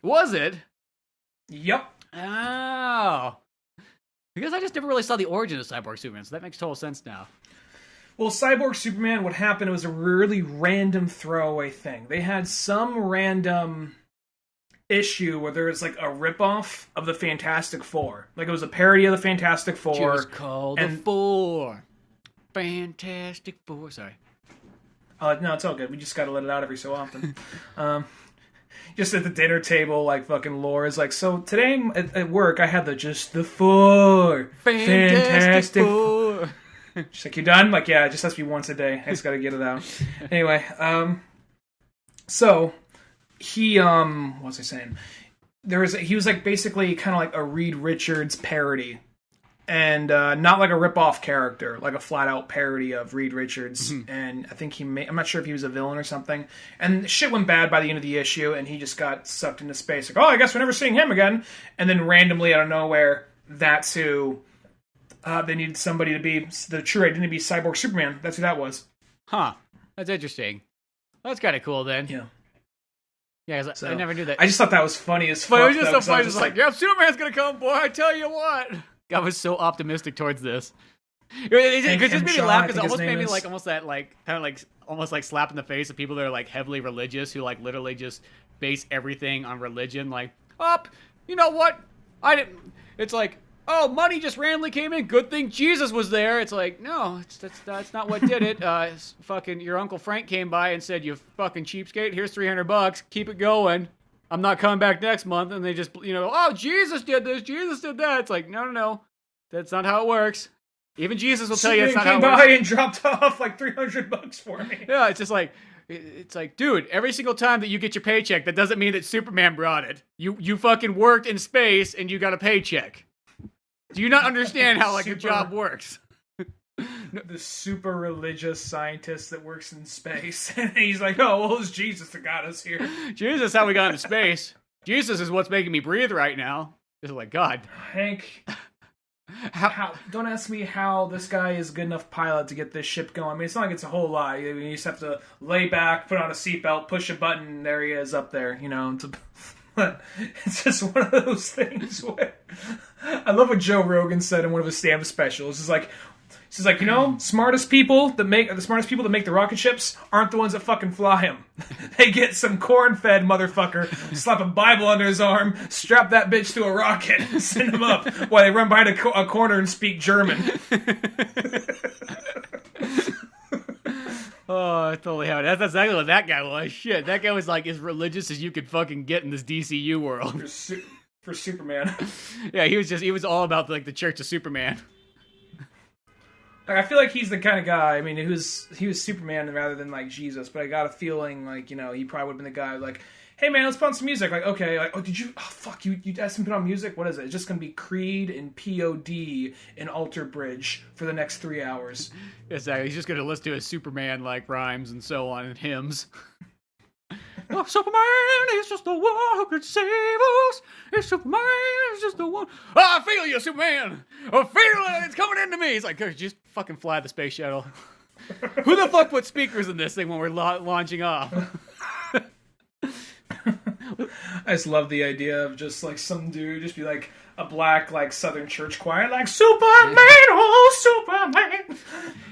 Was it? Yep. Oh. Because I just never really saw the origin of Cyborg Superman, so that makes total sense now. Well, Cyborg Superman, what happened, it was a really random throwaway thing. They had some random issue where there was like a ripoff of the Fantastic Four. Like it was a parody of the Fantastic Four. Just called the Four. Fantastic Four. Sorry. No, it's all good. We just gotta let it out every so often. Just at the dinner table, like fucking Laura's like, so today at work I had the four. Fantastic Four. She's like, you done? I'm like, yeah, it just has to be once a day. I just gotta get it out. Anyway, so he what was I saying? He was like basically kind of like a Reed Richards parody. And not like a rip-off character, like a flat-out parody of Reed Richards. Mm-hmm. And I think I'm not sure if he was a villain or something. And shit went bad by the end of the issue, and he just got sucked into space. Like, oh, I guess we're never seeing him again. And then randomly, out of nowhere, that's who they needed somebody to be, the true identity to be Cyborg Superman. That's who that was. Huh. That's interesting. That's kind of cool, then. Yeah. Yeah, so, I never knew that. I just thought that was funny as fuck. But it was just so funny. Just like, yeah, Superman's gonna come, boy, I tell you what. I was so optimistic towards this. It just made me laugh because it almost made me like almost that like kind of like almost like slap in the face of people that are like heavily religious who like literally just base everything on religion. Like, you know what? I didn't. It's like, oh, money just randomly came in. Good thing Jesus was there. It's like, no, that's not what did it. Fucking your Uncle Frank came by and said, you fucking cheapskate. Here's $300. Keep it going. I'm not coming back next month. And they just, oh, Jesus did this, Jesus did that. It's like, no. That's not how it works. Even Jesus will tell you it's not how it works. Came by and dropped off like $300 for me. Yeah, it's just like, it's like, dude, every single time that you get your paycheck, that doesn't mean that Superman brought it. You fucking worked in space and you got a paycheck. Do you not understand how like a job works? The super religious scientist that works in space. And he's like, oh, well, it's Jesus that got us here. Jesus is how we got into space. Jesus is what's making me breathe right now. It's like, God. Hank, Don't ask me how this guy is a good enough pilot to get this ship going. I mean, it's not like it's a whole lot. You just have to lay back, put on a seatbelt, push a button, and there he is up there. It's just one of those things where I love what Joe Rogan said in one of his stand-up specials. He's like, smartest people that make the rocket ships aren't the ones that fucking fly them. They get some corn-fed motherfucker, slap a Bible under his arm, strap that bitch to a rocket, and send him up while they run behind a corner and speak German. Oh, totally how that's exactly what that guy was. Shit, that guy was like as religious as you could fucking get in this DCU world. For Superman. Yeah, he was all about like the Church of Superman. Like, I feel like he's the kind of guy. I mean, he was Superman rather than like Jesus, but I got a feeling like he probably would have been the guy like, hey man, let's put on some music. Like, okay, like, oh, did you? Oh fuck, you asked him to put on music. What is it? It's just gonna be Creed and POD and Alter Bridge for the next 3 hours. Exactly. He's just gonna listen to his Superman like rhymes and so on and hymns. Oh, Superman is just the one who could save us. It's Superman is just the one. Oh, I feel you, Superman. I feel it. It's coming into me. He's like, just fucking fly the space shuttle. Who the fuck put speakers in this thing when we're launching off? I just love the idea of just like some dude just be like a black like Southern church choir like Superman, oh Superman,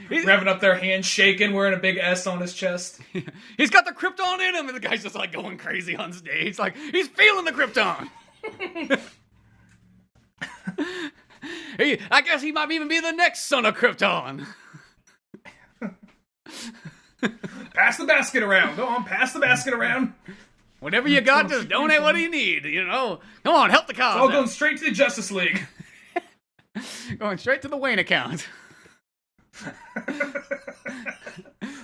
revving up their hands, shaking, wearing a big S on his chest. He's got the Krypton in him, and the guy's just like going crazy on stage, like he's feeling the Krypton. I guess he might even be the next son of Krypton. Pass the basket around. Go on, pass the basket around. Whatever you got, just donate what you need, Come on, help the cause. It's all going straight to the Justice League. Going straight to the Wayne account.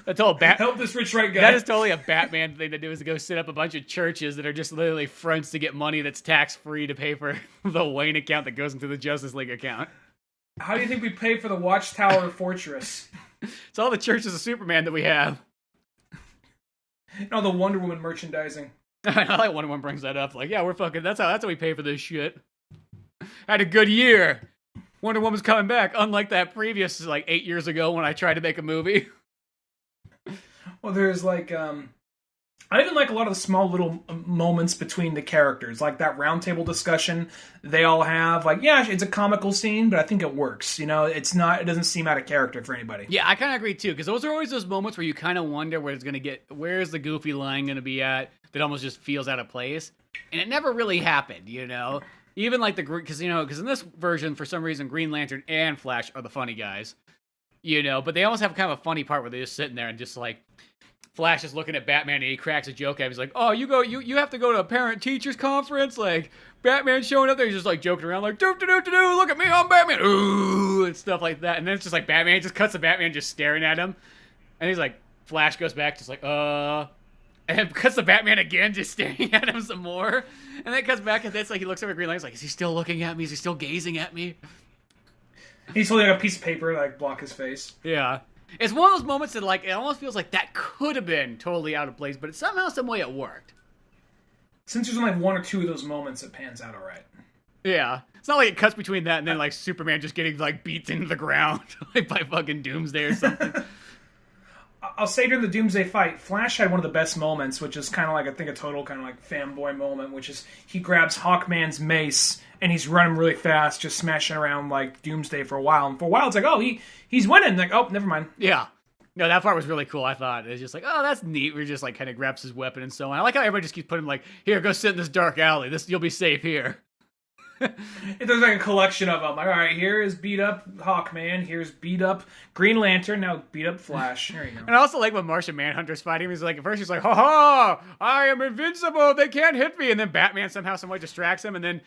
That's all help this rich right guy. That is totally a Batman thing to do, is to go set up a bunch of churches that are just literally fronts to get money that's tax-free to pay for the Wayne account that goes into the Justice League account. How do you think we pay for the Watchtower Fortress? It's all the churches of Superman that we have. And all the Wonder Woman merchandising. I like Wonder Woman brings that up. Like, yeah, we're fucking. That's how we pay for this shit. Had a good year. Wonder Woman's coming back, unlike that previous 8 years ago when I tried to make a movie. Well, there's I even like a lot of the small little moments between the characters, like that roundtable discussion they all have. Like, yeah, it's a comical scene, but I think it works. It doesn't seem out of character for anybody. Yeah, I kind of agree too, because those are always those moments where you kind of wonder where's the goofy line going to be at that almost just feels out of place, and it never really happened. Even like because in this version for some reason Green Lantern and Flash are the funny guys. But they almost have kind of a funny part where they're just sitting there and just like. Flash is looking at Batman and he cracks a joke at him. He's like, "Oh, you have to go to a parent-teachers conference." Like, Batman's showing up there, he's just like joking around, like, look at me, I'm Batman, ooh, and stuff like that. And then it's just like Batman just cuts to Batman just staring at him, and he's like, Flash goes back, just like, and then cuts to Batman again, just staring at him some more, and then cuts back, and then it's like he looks over at Green Lantern, like, is he still looking at me? Is he still gazing at me? He's holding a piece of paper to block his face. Yeah. It's one of those moments that, it almost feels like that could have been totally out of place, but somehow, some way, it worked. Since there's only one or two of those moments, it pans out all right. Yeah. It's not like it cuts between that and then, Superman just getting, beats into the ground, by fucking Doomsday or something. I'll say during the Doomsday fight, Flash had one of the best moments, which is kind of I think a total kind of fanboy moment, which is he grabs Hawkman's mace and he's running really fast, just smashing around Doomsday for a while. And for a while, it's like, oh, he's winning. Like, oh, never mind. Yeah. No, that part was really cool, I thought. It's just like, oh, that's neat. We're just kind of grabs his weapon and so on. I like how everybody just keeps putting him here, go sit in this dark alley. You'll be safe here. There's a collection of them. All right, here is beat up Hawkman. Here's beat up Green Lantern. Now beat up Flash. There you go. And I also like when Martian Manhunter's fighting him. He's like, at first he's like, ha ha, I am invincible. They can't hit me. And then Batman somehow, some way distracts him. And then,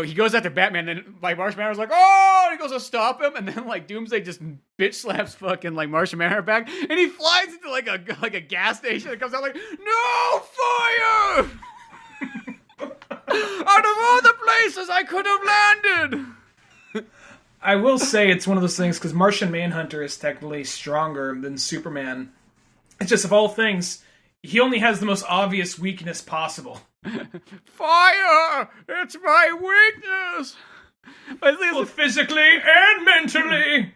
he goes after Batman. And then Martian Manhunter's like, oh, and he goes to stop him. And then Doomsday just bitch slaps fucking Martian Manhunter back. And he flies into a gas station and comes out like, no fire. Out of all the places I could have landed! I will say it's one of those things, because Martian Manhunter is technically stronger than Superman. It's just, of all things, he only has the most obvious weakness possible. Fire! It's my weakness! Both physically and mentally.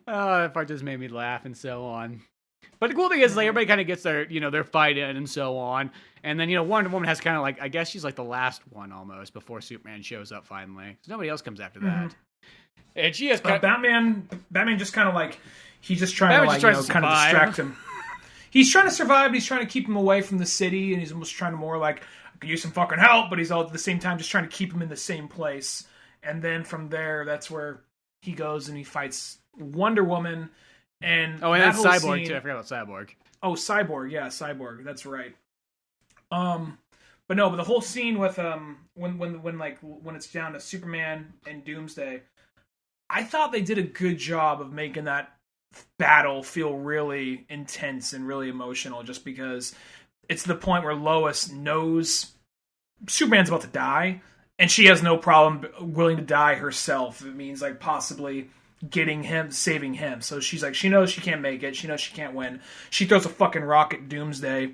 Oh, that part just made me laugh and so on. But the cool thing is, like, everybody kind of gets their, their fight in and so on. And then, Wonder Woman has kind of like, I guess she's like the last one almost before Superman shows up finally. So nobody else comes after that. And she has Batman just kind of like, he's just trying Batman's to kind of distract him. He's trying to survive, but he's trying to keep him away from the city, and he's almost trying to more like, I could use some fucking help, but he's all at the same time just trying to keep him in the same place. And then from there, that's where he goes and he fights Wonder Woman. And then Cyborg too. I forgot about Cyborg. Oh, Cyborg, yeah, Cyborg. That's right. But the whole scene with when it's down to Superman and Doomsday, I thought they did a good job of making that battle feel really intense and really emotional, just because it's the point where Lois knows Superman's about to die, and she has no problem willing to die herself. It means like possibly getting him, saving him. So she's like, she knows she can't make it. She knows she can't win. She throws a fucking rock at Doomsday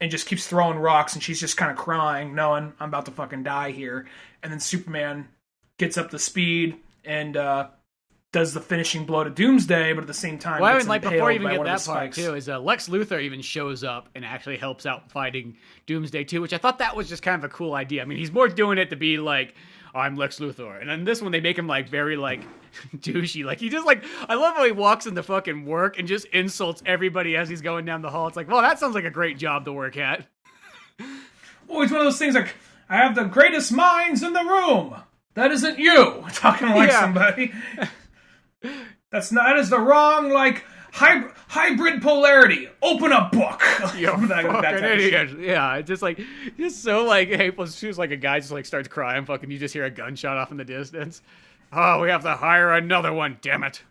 and just keeps throwing rocks, and she's just kind of crying, knowing I'm about to fucking die here. And then Superman gets up to speed and does the finishing blow to Doomsday, but at the same time, well, gets like before you even get that part spikes. too, is Lex Luthor even shows up and actually helps out fighting Doomsday too, which I thought that was just kind of a cool idea. I mean, he's more doing it to be like, I'm Lex Luthor, and then this one they make him like very like douchey. Like he just like, I love how he walks into fucking work and just insults everybody as he's going down the hall. It's like, well, that sounds like a great job to work at. Well, it's one of those things like, I have the greatest minds in the room. That isn't you talking like somebody. That is the wrong, like, hybrid polarity. Open a book. You fucking idiot. Yeah, it's just like, just so like, hey, she was like a guy just like starts crying, fucking, you just hear a gunshot off in the distance. Oh, we have to hire another one, damn it.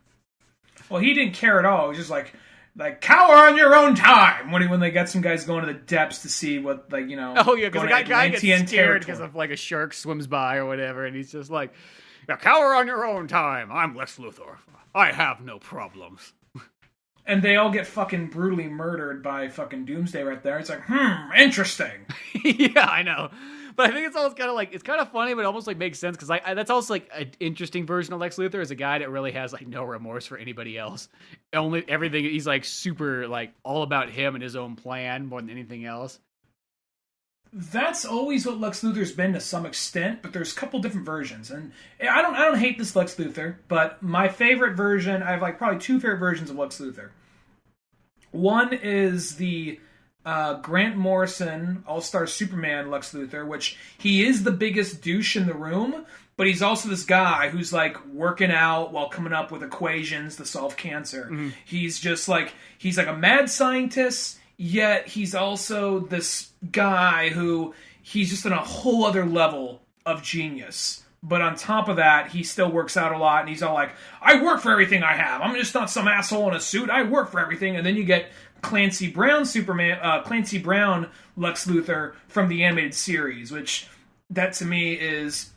Well, he didn't care at all. He was just like cower on your own time. When they got some guys going to the depths to see what, like, Oh yeah, because the guy gets scared because of like a shark swims by or whatever, and he's just like, yeah, cower on your own time. I'm Lex Luthor. I have no problems. And they all get fucking brutally murdered by fucking Doomsday right there. It's like, interesting. Yeah, I know. But I think it's always kind of like, it's kind of funny, but it almost like makes sense, because that's also like an interesting version of Lex Luthor, is a guy that really has like no remorse for anybody else. Only everything, he's like super like all about him and his own plan more than anything else. That's always what Lex Luthor's been to some extent, but there's a couple different versions, and I don't hate this Lex Luthor, but my favorite version, I have like probably two favorite versions of Lex Luthor. One is the Grant Morrison All-Star Superman Lex Luthor, which he is the biggest douche in the room, but he's also this guy who's like working out while coming up with equations to solve cancer. Mm-hmm. He's just like, he's like a mad scientist, yet he's also this guy who, he's just on a whole other level of genius. But on top of that, he still works out a lot, and he's all like, I work for everything I have. I'm just not some asshole in a suit. I work for everything. And then you get Clancy Brown Clancy Brown Lex Luthor from the animated series, which that to me is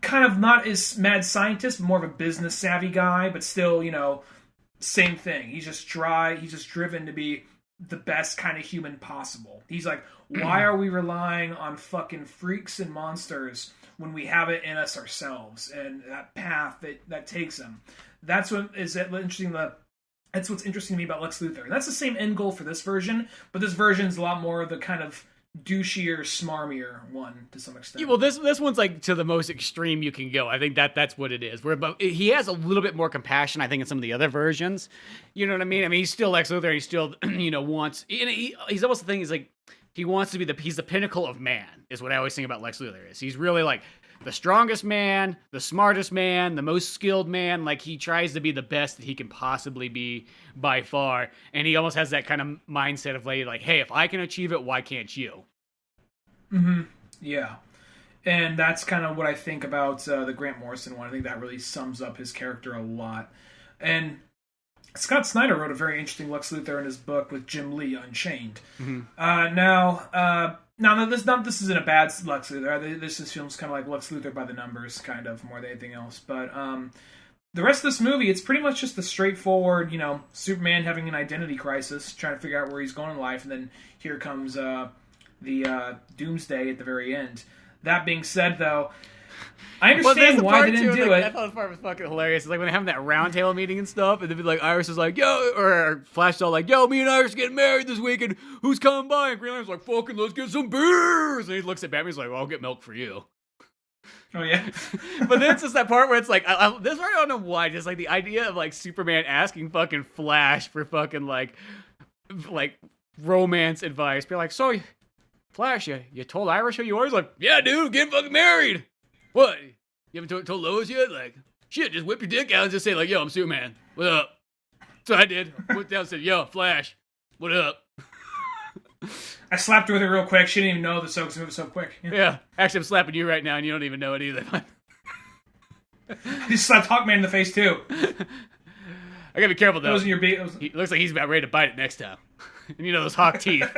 kind of not as mad scientist, more of a business savvy guy, but still, same thing. He's just dry. He's just driven to be the best kind of human possible. He's like, why are we relying on fucking freaks and monsters when we have it in us ourselves, and that path that takes him? That's what is interesting. That's what's interesting to me about Lex Luthor. And that's the same end goal for this version, but this version's a lot more of the kind of douchier, smarmier one to some extent. Yeah, well, this one's like to the most extreme you can go. I think that's what it is. But he has a little bit more compassion, I think, in some of the other versions. You know what I mean? I mean, he's still Lex Luthor. He still, wants. He's almost the thing. He's like, he wants to be he's the pinnacle of man. Is what I always think about Lex Luthor. He's really like the strongest man, the smartest man, the most skilled man. Like, he tries to be the best that he can possibly be by far. And he almost has that kind of mindset of like, hey, if I can achieve it, why can't you? Mm-hmm. Yeah. And that's kind of what I think about the Grant Morrison one. I think that really sums up his character a lot. And Scott Snyder wrote a very interesting Lex Luthor in his book with Jim Lee, Unchained. Mm-hmm. Now, this isn't a bad Lex Luthor. This film's kind of like Lex Luthor by the numbers, kind of, more than anything else. But the rest of this movie, it's pretty much just a straightforward, Superman having an identity crisis, trying to figure out where he's going in life, and then here comes the Doomsday at the very end. That being said, though, I understand why they didn't do it. I thought this part was fucking hilarious. It's like when they're having that round table meeting and stuff, and they'd be like, Iris is like, yo, or Flash's all like, yo, me and Iris are getting married this weekend. Who's coming by? And Green Lantern's like, fucking, let's get some beers. And he looks at Batman, he's like, well, I'll get milk for you. Oh, yeah. But then it's just that part where it's like, this part I don't know why, just like the idea of like Superman asking fucking Flash for fucking like romance advice. Be like, so, Flash, you told Iris who you are? He's like, yeah, dude, get fucking married. What? You haven't told Lois yet? Like, shit, just whip your dick out and just say, like, yo, I'm Superman. What up? So I did. Went down and said, yo, Flash, what up? I slapped her with it real quick. She didn't even know the soak's moving so quick. Yeah. Actually, I'm slapping you right now, and you don't even know it either. I just slapped Hawkman in the face, too. I gotta be careful, though. It wasn't your beat. He looks like he's about ready to bite it next time. And you know those hawk teeth.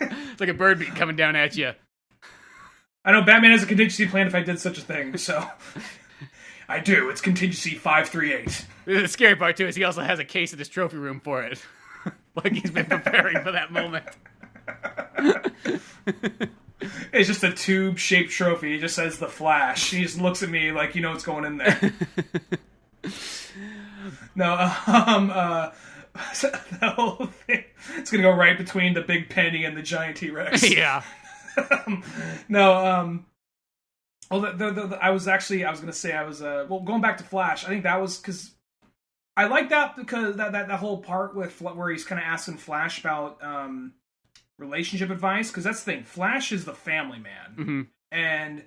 It's like a bird beak coming down at you. I know Batman has a contingency plan if I did such a thing, so... I do. It's contingency 538. The scary part, too, is he also has a case in his trophy room for it. Like he's been preparing for that moment. It's just a tube-shaped trophy. He just says The Flash. He just looks at me like, you know what's going in there. No, the whole thing, it's gonna go right between the big penny and the giant T-Rex. Yeah. No, I was going back to Flash. I think that was because I like that because that whole part with where he's kind of asking Flash about relationship advice, because that's the thing. Flash is the family man, and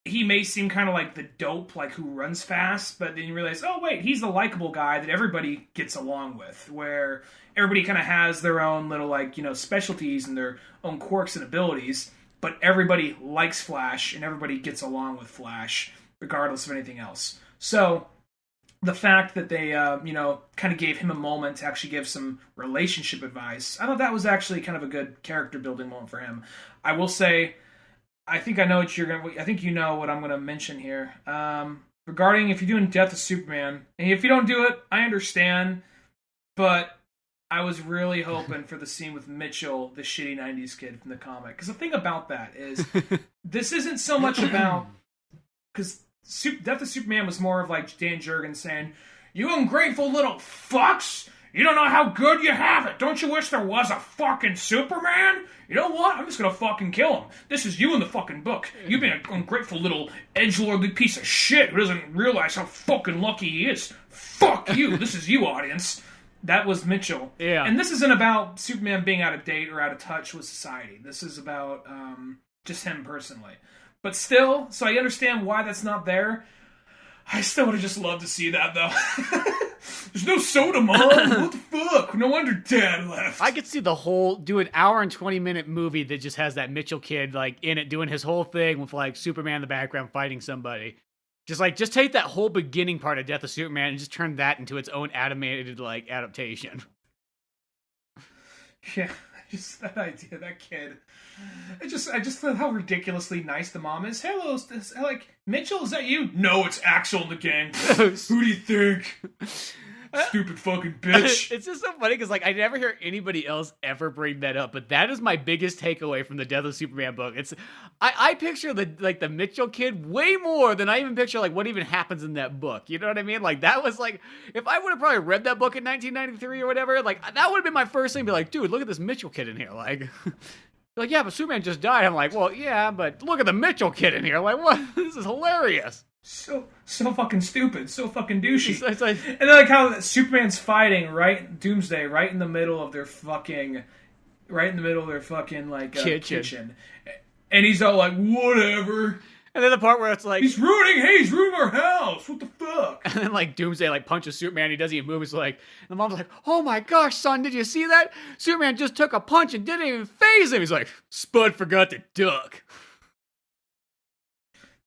he may seem kind of like the dope, like who runs fast, but then you realize, oh wait, he's the likable guy that everybody gets along with, where everybody kind of has their own little, like, you know, specialties and their own quirks and abilities, but everybody likes Flash and everybody gets along with Flash regardless of anything else. So the fact that they, kind of gave him a moment to actually give some relationship advice, I thought that was actually kind of a good character building moment for him. I will say, I think I know I think you know what I'm going to mention here. Regarding if you're doing Death of Superman, and if you don't do it, I understand, but I was really hoping for the scene with Mitchell, the shitty 90s kid from the comic. Because the thing about that is, this isn't so much about... Because Death of Superman was more of like Dan Jurgens saying, you ungrateful little fucks! You don't know how good you have it! Don't you wish there was a fucking Superman? You know what? I'm just gonna fucking kill him. This is you in the fucking book. You being an ungrateful little edgelordly piece of shit who doesn't realize how fucking lucky he is. Fuck you! This is you, audience. That was Mitchell. Yeah. And this isn't about Superman being out of date or out of touch with society. This is about just him personally. But still, so I understand why that's not there. I still would have just loved to see that, though. There's no soda, Mom. What the fuck? No wonder Dad left. I could see do an hour and 20-minute movie that just has that Mitchell kid, like, in it, doing his whole thing with, like, Superman in the background fighting somebody. Just take that whole beginning part of Death of Superman and just turn that into its own animated, like, adaptation. Yeah, just that idea, that kid. I just thought how ridiculously nice the mom is. Hello, like, Mitchell, is that you? No, it's Axel and the gang. Who do you think? Stupid fucking bitch. It's just so funny because, like, I never hear anybody else ever bring that up, but that is my biggest takeaway from the Death of Superman book. I picture the Mitchell kid way more than I even picture, like, what even happens in that book. You know what I mean? Like, that was, like, if I would have probably read that book in 1993 or whatever, like, that would have been my first thing, be like, dude, look at this Mitchell kid in here, like... Like, yeah, but Superman just died. I'm like, well, yeah, but look at the Mitchell kid in here. Like, what? This is hilarious. So fucking stupid. So fucking douchey. It's like, and then, like, how Superman's fighting Doomsday right in the middle of their fucking, like, kitchen. And he's all like, whatever. And then the part where it's like... He's ruining our house. What the fuck? And then, like, Doomsday, like, punches Superman. He doesn't even move. He's like... And the mom's like, oh my gosh, son, did you see that? Superman just took a punch and didn't even faze him. He's like, Spud forgot to duck.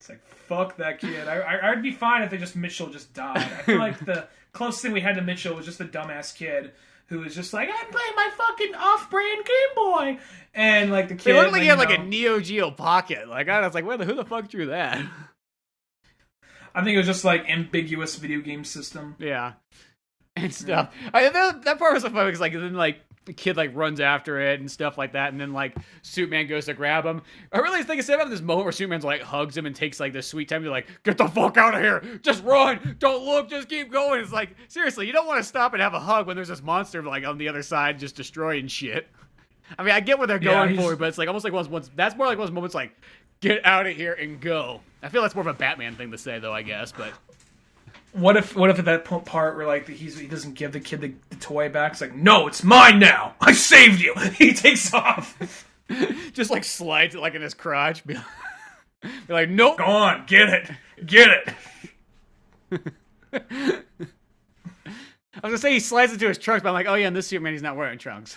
It's like, fuck that kid. I'd be fine if Mitchell just died. I feel like the closest thing we had to Mitchell was just a dumbass kid who was just like, I'm playing my fucking off-brand Game Boy. And, like, the kid... It looked like he had, like, a Neo Geo Pocket. Like, I was like, who the fuck drew that? I think it was just, like, ambiguous video game system. Yeah. And stuff. That part was so funny because, like, then, like, the kid like runs after it and stuff like that, and then like Superman goes to grab him. I really think it's about this moment where Superman's like hugs him and takes like this sweet time to like, get the fuck out of here, just run, don't look, just keep going. It's like, seriously, you don't want to stop and have a hug when there's this monster like on the other side just destroying shit. I mean, I get what they're going for, but it's like almost like once that's more like one of those moments like, get out of here and go. I feel that's more of a Batman thing to say though, I guess, but. What if at that part where like he doesn't give the kid the toy back? It's like, no, it's mine now. I saved you. He takes off, just like slides it like in his crotch. Be like, nope. Go on, get it. I was gonna say he slides into his trunks, but I'm like, oh yeah, in this Superman he's not wearing trunks.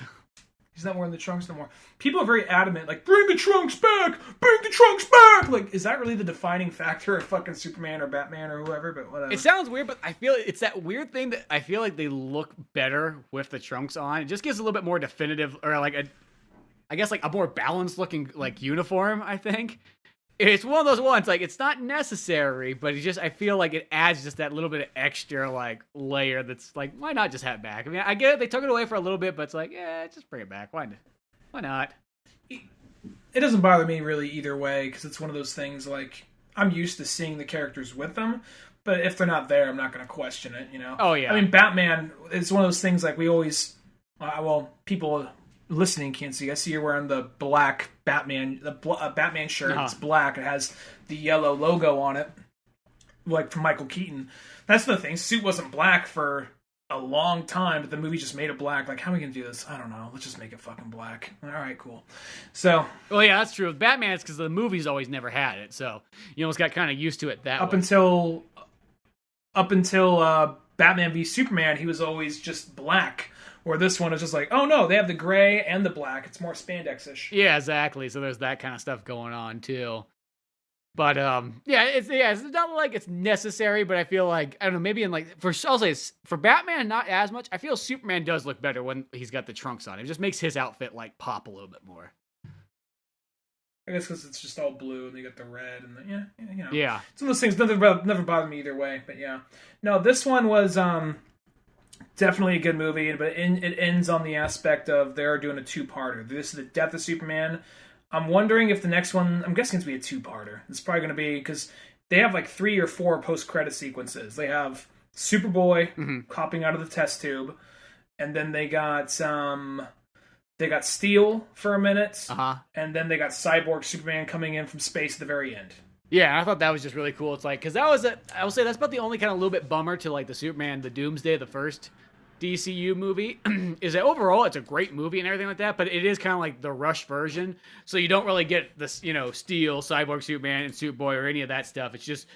He's not wearing the trunks no more. People are very adamant, like, bring the trunks back! Bring the trunks back! Like, is that really the defining factor of fucking Superman or Batman or whoever? But whatever. It sounds weird, but I feel it's that weird thing that I feel like they look better with the trunks on. It just gives a little bit more definitive, or like I guess like a more balanced looking like uniform, I think. It's one of those ones, like, it's not necessary, but it's just, I feel like it adds just that little bit of extra, like, layer that's, like, why not just have it back? I mean, I get it, they took it away for a little bit, but it's like, yeah, just bring it back. Why not? It doesn't bother me really either way, because it's one of those things, like, I'm used to seeing the characters with them, but if they're not there, I'm not going to question it, you know? Oh, yeah. I mean, Batman, it's one of those things, like, we always, people listening can't see. I see you're wearing the black Batman, Batman shirt. It's black. It has the yellow logo on it, like from Michael Keaton. That's the thing. Suit wasn't black for a long time, but the movie just made it black. Like, how are we gonna do this? I don't know. Let's just make it fucking black. All right, cool. So, well, yeah, that's true. With Batman, it's because the movies always never had it, so you almost got kind of used to it that up way. Up until Batman v Superman, he was always just black. Where this one is just like, oh no, they have the gray and the black. It's more spandex-ish. Yeah, exactly. So there's that kind of stuff going on too. But it's not like it's necessary, but I feel like, I don't know, maybe in like I'll say for Batman not as much. I feel Superman does look better when he's got the trunks on. It just makes his outfit like pop a little bit more. I guess because it's just all blue and they got the red and you know. Yeah. It's one of those things never bothered me either way, but yeah. No, this one was definitely a good movie, but it ends on the aspect of they're doing a two-parter. This is the death of Superman. I'm wondering if the next one, I'm guessing it's going to be a two-parter. It's probably going to be, because they have like 3 or 4 post-credit sequences. They have Superboy hopping out of the test tube, and then they got Steel for a minute, and then they got Cyborg Superman coming in from space at the very end. Yeah, I thought that was just really cool. It's like, because that was, I will say that's about the only kind of little bit bummer to like the Superman, the Doomsday, the first DCU movie, is that overall it's a great movie and everything like that, but it is kind of like the rush version, so you don't really get this, you know, Steel, Cyborg Superman, and Superboy or any of that stuff. It's just,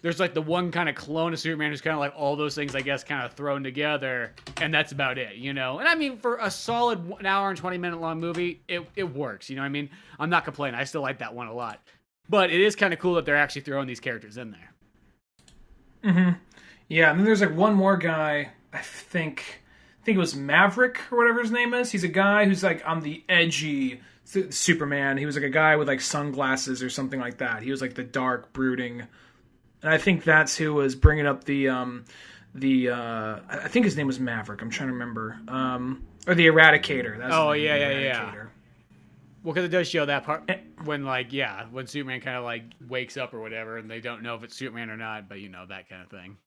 there's like the one kind of clone of Superman who's kind of like all those things, I guess, kind of thrown together, and that's about it, you know? And I mean, for a solid 1 hour and 20 minute long movie, it works, you know what I mean? I'm not complaining, I still like that one a lot. But it is kind of cool that they're actually throwing these characters in there. Mm-hmm. Yeah, and then there's like one more guy, I think it was Maverick or whatever his name is. He's a guy who's like on the edgy Superman. He was like a guy with like sunglasses or something like that. He was like the dark, brooding. And I think that's who was bringing up the I think his name was Maverick. I'm trying to remember. Or the Eradicator. That's yeah. Well, because it does show that part when, like, when Superman kind of like wakes up or whatever, and they don't know if it's Superman or not, but you know, that kind of thing.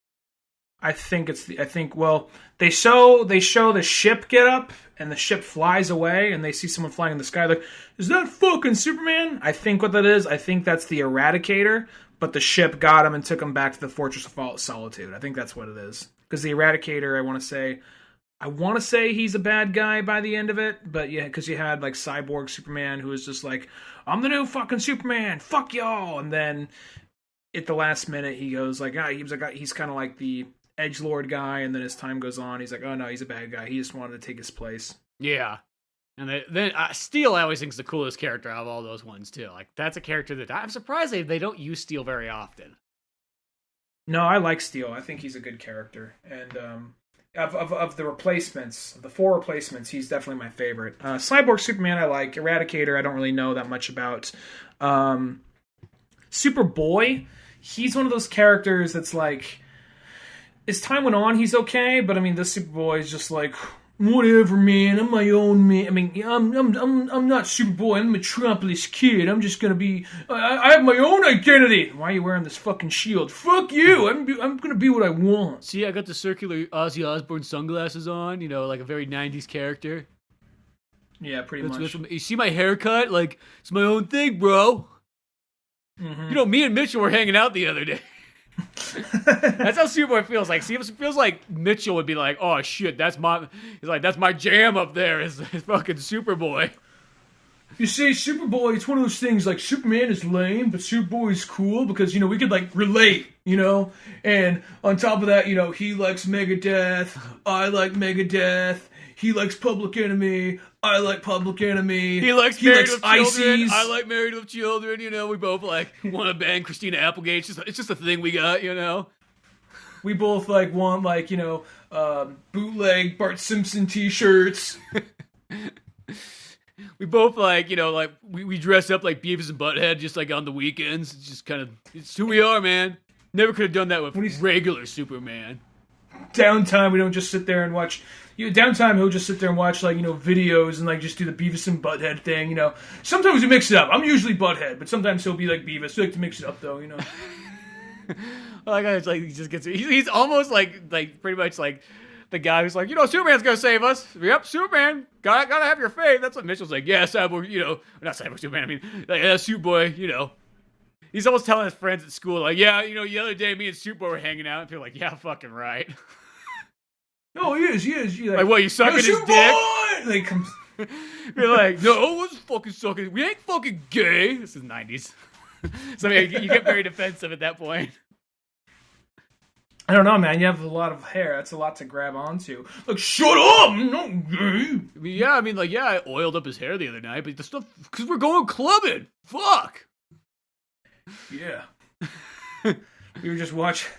I think they show the ship get up and the ship flies away and they see someone flying in the sky. Like, is that fucking Superman? I think what that is, I think that's the Eradicator, but the ship got him and took him back to the Fortress of Solitude. I think that's what it is. Because the Eradicator, I want to say he's a bad guy by the end of it, but yeah, because you had like Cyborg Superman who was just like, I'm the new fucking Superman, fuck y'all, and then at the last minute he goes like, he's kind of like the edgelord guy, and then as time goes on, he's like, oh no, he's a bad guy. He just wanted to take his place. Yeah, and then Steel, I always think is the coolest character out of all those ones too. Like that's a character that I'm surprised they don't use Steel very often. No, I like Steel. I think he's a good character, and of the replacements, of the 4 replacements, he's definitely my favorite. Cyborg Superman I like. Eradicator I don't really know that much about. Superboy, he's one of those characters that's like, as time went on, he's okay, but I mean, this Superboy is just like, Whatever, man. I'm my own man. I mean, I'm not Superboy. I'm a Metropolis kid. I'm just gonna be. I have my own identity. Why are you wearing this fucking shield? Fuck you. I'm gonna be what I want. See, I got the circular Ozzy Osbourne sunglasses on. You know, like a very '90s character. Yeah, pretty much. You see my haircut? Like, it's my own thing, bro. Mm-hmm. You know, me and Mitchell were hanging out the other day. That's how Superboy feels like. See, it feels like Mitchell would be like, "Oh shit, that's my." He's like, "That's my jam up there." Is fucking Superboy. You see, Superboy, it's one of those things like Superman is lame, but Superboy is cool because, you know, we could like relate, you know? And on top of that, you know, he likes Megadeth, I like Megadeth, he likes Public Enemy, I like Public Enemy. He likes Married with Children. Ices. I like Married with Children. You know, we both like want to bang Christina Applegate. It's just a thing we got. You know, we both like want like, you know, bootleg Bart Simpson T-shirts. We both like, you know, like we dress up like Beavis and Butthead just like on the weekends. It's just kind of it's who we are, man. Never could have done that with regular Superman. Downtime, we don't just sit there and watch. Downtime, he'll just sit there and watch, like, you know, videos and, like, just do the Beavis and Butthead thing, you know. Sometimes we mix it up. I'm usually Butthead, but sometimes he'll be like Beavis. We like to mix it up, though, you know. Well, it's like he just gets. He's almost like pretty much like the guy who's like, you know, Superman's gonna save us. Yep, Superman. Gotta have your faith. That's what Mitchell's like. Yeah, Cyborg. You know, not Cyborg Superman. I mean, like, yeah, Superboy. You know. He's almost telling his friends at school, like, yeah, you know, the other day me and Superboy were hanging out, and people are like, yeah, fucking right. Oh, he is. Like, what, you sucking his dick? Like, you're like, no, what's fucking sucking? We ain't fucking gay. This is 90s. So, I mean, you get very defensive at that point. I don't know, man. You have a lot of hair. That's a lot to grab onto. Like, shut up! I'm not gay. I mean, I oiled up his hair the other night, but the stuff, because we're going clubbing. Fuck. Yeah. We were just watching.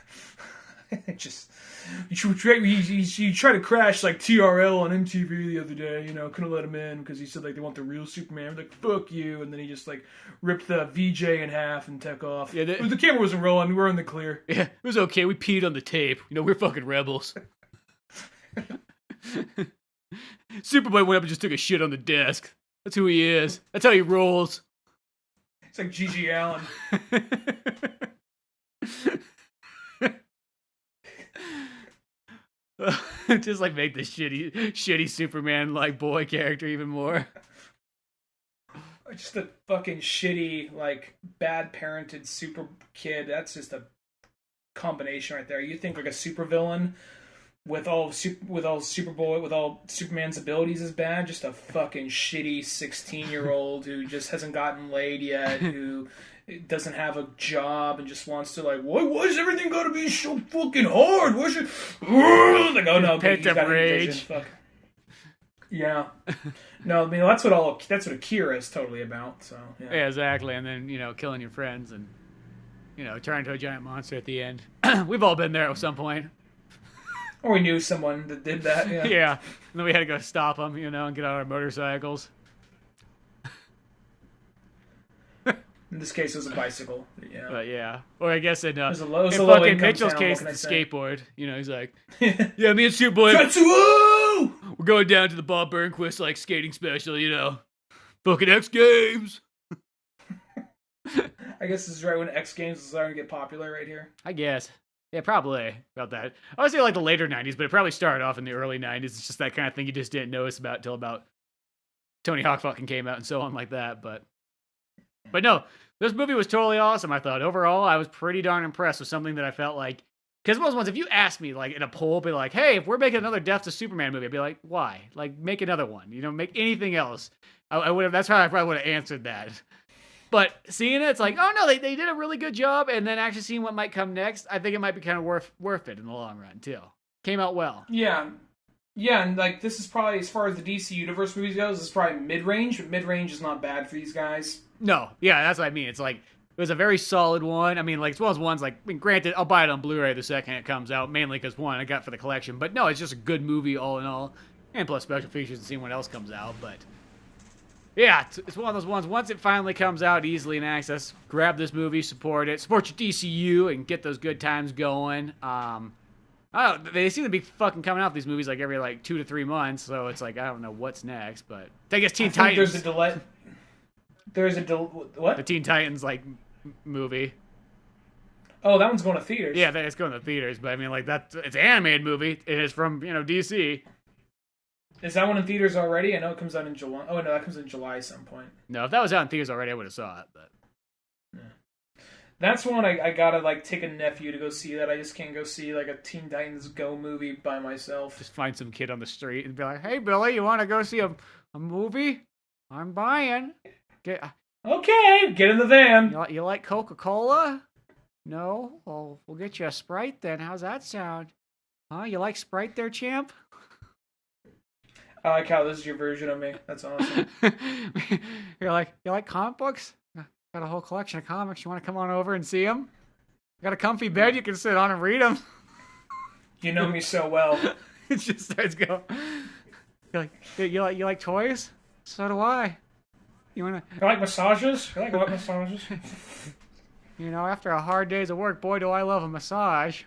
You try to crash like TRL on MTV the other day, you know, couldn't let him in because he said like they want the real Superman. We're like, fuck you, and then he just like ripped the VJ in half and took off. Yeah, the camera wasn't rolling. We were in the clear. Yeah, it was okay. We peed on the tape. You know, we're fucking rebels. Superboy went up and just took a shit on the desk. That's who he is. That's how he rolls. It's like Gigi Allen. Just like make the shitty Superman like boy character even more. Just a fucking shitty, like, bad parented super kid. That's just a combination right there. You think like a supervillain with all Superboy, with all Superman's abilities is bad? Just a fucking shitty 16-year-old who just hasn't gotten laid yet, who doesn't have a job and just wants to like, why is everything gotta be so fucking hard? Why should like, oh no, pent up rage. Fuck. Yeah. No, I mean that's what Akira is totally about. So yeah, exactly. And then, you know, killing your friends and, you know, turning into a giant monster at the end. We've all been there at some point. Or we knew someone that did that. Yeah. Yeah. And then we had to go stop them, you know, and get on our motorcycles. In this case, it was a bicycle. Yeah. But yeah. Or I guess in fucking Mitchell's case, it's a skateboard. You know, he's like, yeah, me and Superboy, we're going down to the Bob Burnquist like skating special. You know, fucking X Games. I guess this is right when X Games is starting to get popular right here. I guess. Yeah, probably about that. I would say like the later 90s, but it probably started off in the early 90s. It's just that kind of thing you just didn't notice about until about Tony Hawk fucking came out and so on like that. But no, this movie was totally awesome, I thought. Overall, I was pretty darn impressed with something that I felt like... Because most ones, if you asked me, like, in a poll, be like, hey, if we're making another Death to Superman movie, I'd be like, why? Like, make another one. You know, make anything else. I would have... That's how I probably would have answered that. But seeing it, it's like, oh, no, they did a really good job. And then actually seeing what might come next, I think it might be kind of worth it in the long run, too. Came out well. Yeah. Yeah, and, like, this is probably, as far as the DC Universe movies goes, this is probably mid-range, but mid-range is not bad for these guys. No, yeah, that's what I mean. It's like, it was a very solid one. I mean, like, as well as ones, like, I mean, granted, I'll buy it on Blu-ray the second it comes out, mainly because, one, I got it for the collection. But no, it's just a good movie all in all. And plus special features and seeing what else comes out. But, yeah, it's one of those ones, once it finally comes out easily in access, grab this movie, support it. Support your DCU and get those good times going. I don't, they seem to be fucking coming out with these movies like every like 2 to 3 months, so it's like I don't know what's next, but I guess Teen Titans. There's a delay. What? The Teen Titans like movie. Oh, that one's going to theaters. Yeah, it's going to theaters, but I mean, like it's an animated movie. It is from DC. Is that one in theaters already? I know it comes out in July. Oh no, that comes in July at some point. No, if that was out in theaters already, I would have saw it. But yeah. That's one I gotta like take a nephew to go see. That I just can't go see like a Teen Titans Go movie by myself. Just find some kid on the street and be like, "Hey, Billy, you want to go see a movie? I'm buying. Okay, get in the van. You like Coca-Cola? No? Well, we'll get you a Sprite then. How's that sound? Huh? You like Sprite there, champ? I like how this is your version of me. That's awesome. You like comic books? Got a whole collection of comics. You want to come on over and see them? Got a comfy bed you can sit on and read them. You know me so well. It just starts going. You like toys? So do I. You like massages? You like what massages? You know, after a hard days of work, boy, do I love a massage.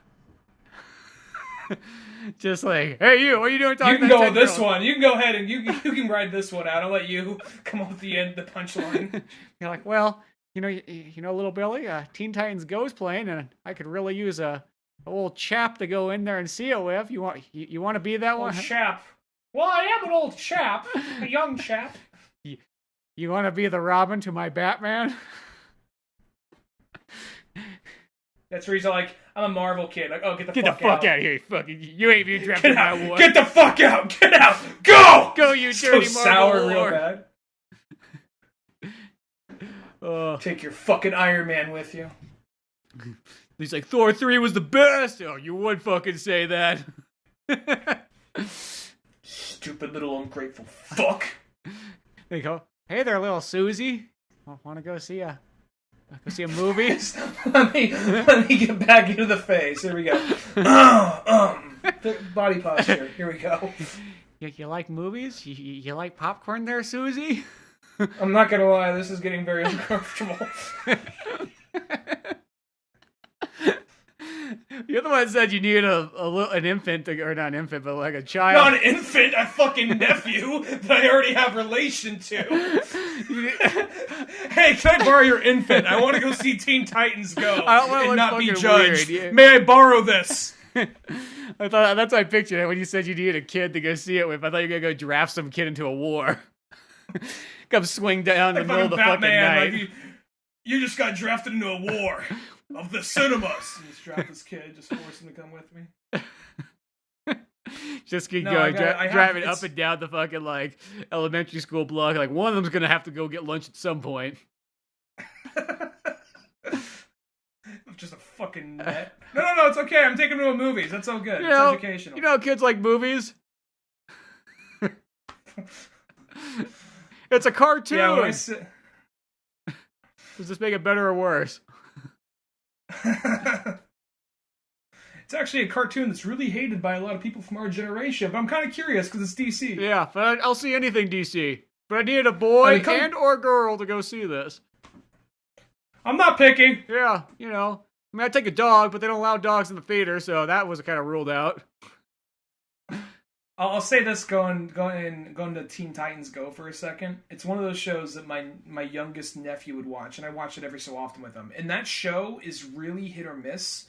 Just like, hey, what are you doing? You can go with this one. You can go ahead and you can ride this one out. I'll let you come up with the punchline. You're like, well, you know, little Billy, Teen Titans Go's playing, and I could really use a old chap to go in there and see it with. You want to be that one? Old chap. Well, I am an old chap, a young chap. You want to be the Robin to my Batman? That's where he's like, I'm a Marvel kid. Like, oh, get the fuck out of here, you ain't even drafted my war. Get the fuck out! Get out! Go! Go, you dirty so Marvel sour, Lord. Real bad. Take your fucking Iron Man with you. He's like, Thor 3 was the best! Oh, you would fucking say that. Stupid little ungrateful fuck. There you go. Hey there, little Susie. Want to go see a movie? let me get back into the face. Here we go. Body posture. Here we go. You like movies? You like popcorn there, Susie? I'm not gonna lie, this is getting very uncomfortable. You're the one that said you needed an infant, or not an infant, but like a child. Not an infant, a fucking nephew that I already have relation to. Hey, can I borrow your infant? I want to go see Teen Titans Go and not be judged. Weird. May I borrow this? I thought that's how I pictured it when you said you needed a kid to go see it with. I thought you were gonna go draft some kid into a war. Come swing down in the middle of the fucking night. Like you just got drafted into a war of the cinemas. And just draft this kid, just force him to come with me. Just keep going, driving up and down the fucking like elementary school block. Like one of them's gonna have to go get lunch at some point. Just a fucking net. No, it's okay. I'm taking him to movies. That's all good. It's educational. You know, kids like movies. It's a cartoon. Yeah, Does this make it better or worse? It's actually a cartoon that's really hated by a lot of people from our generation, but I'm kind of curious because it's DC. Yeah, but I'll see anything DC. But I needed a boy and or girl to go see this. I'm not picky. Yeah, you know. I mean, I take a dog, but they don't allow dogs in the theater, so that was kind of ruled out. I'll say this going to Teen Titans Go for a second. It's one of those shows that my youngest nephew would watch, and I watch it every so often with him. And that show is really hit or miss.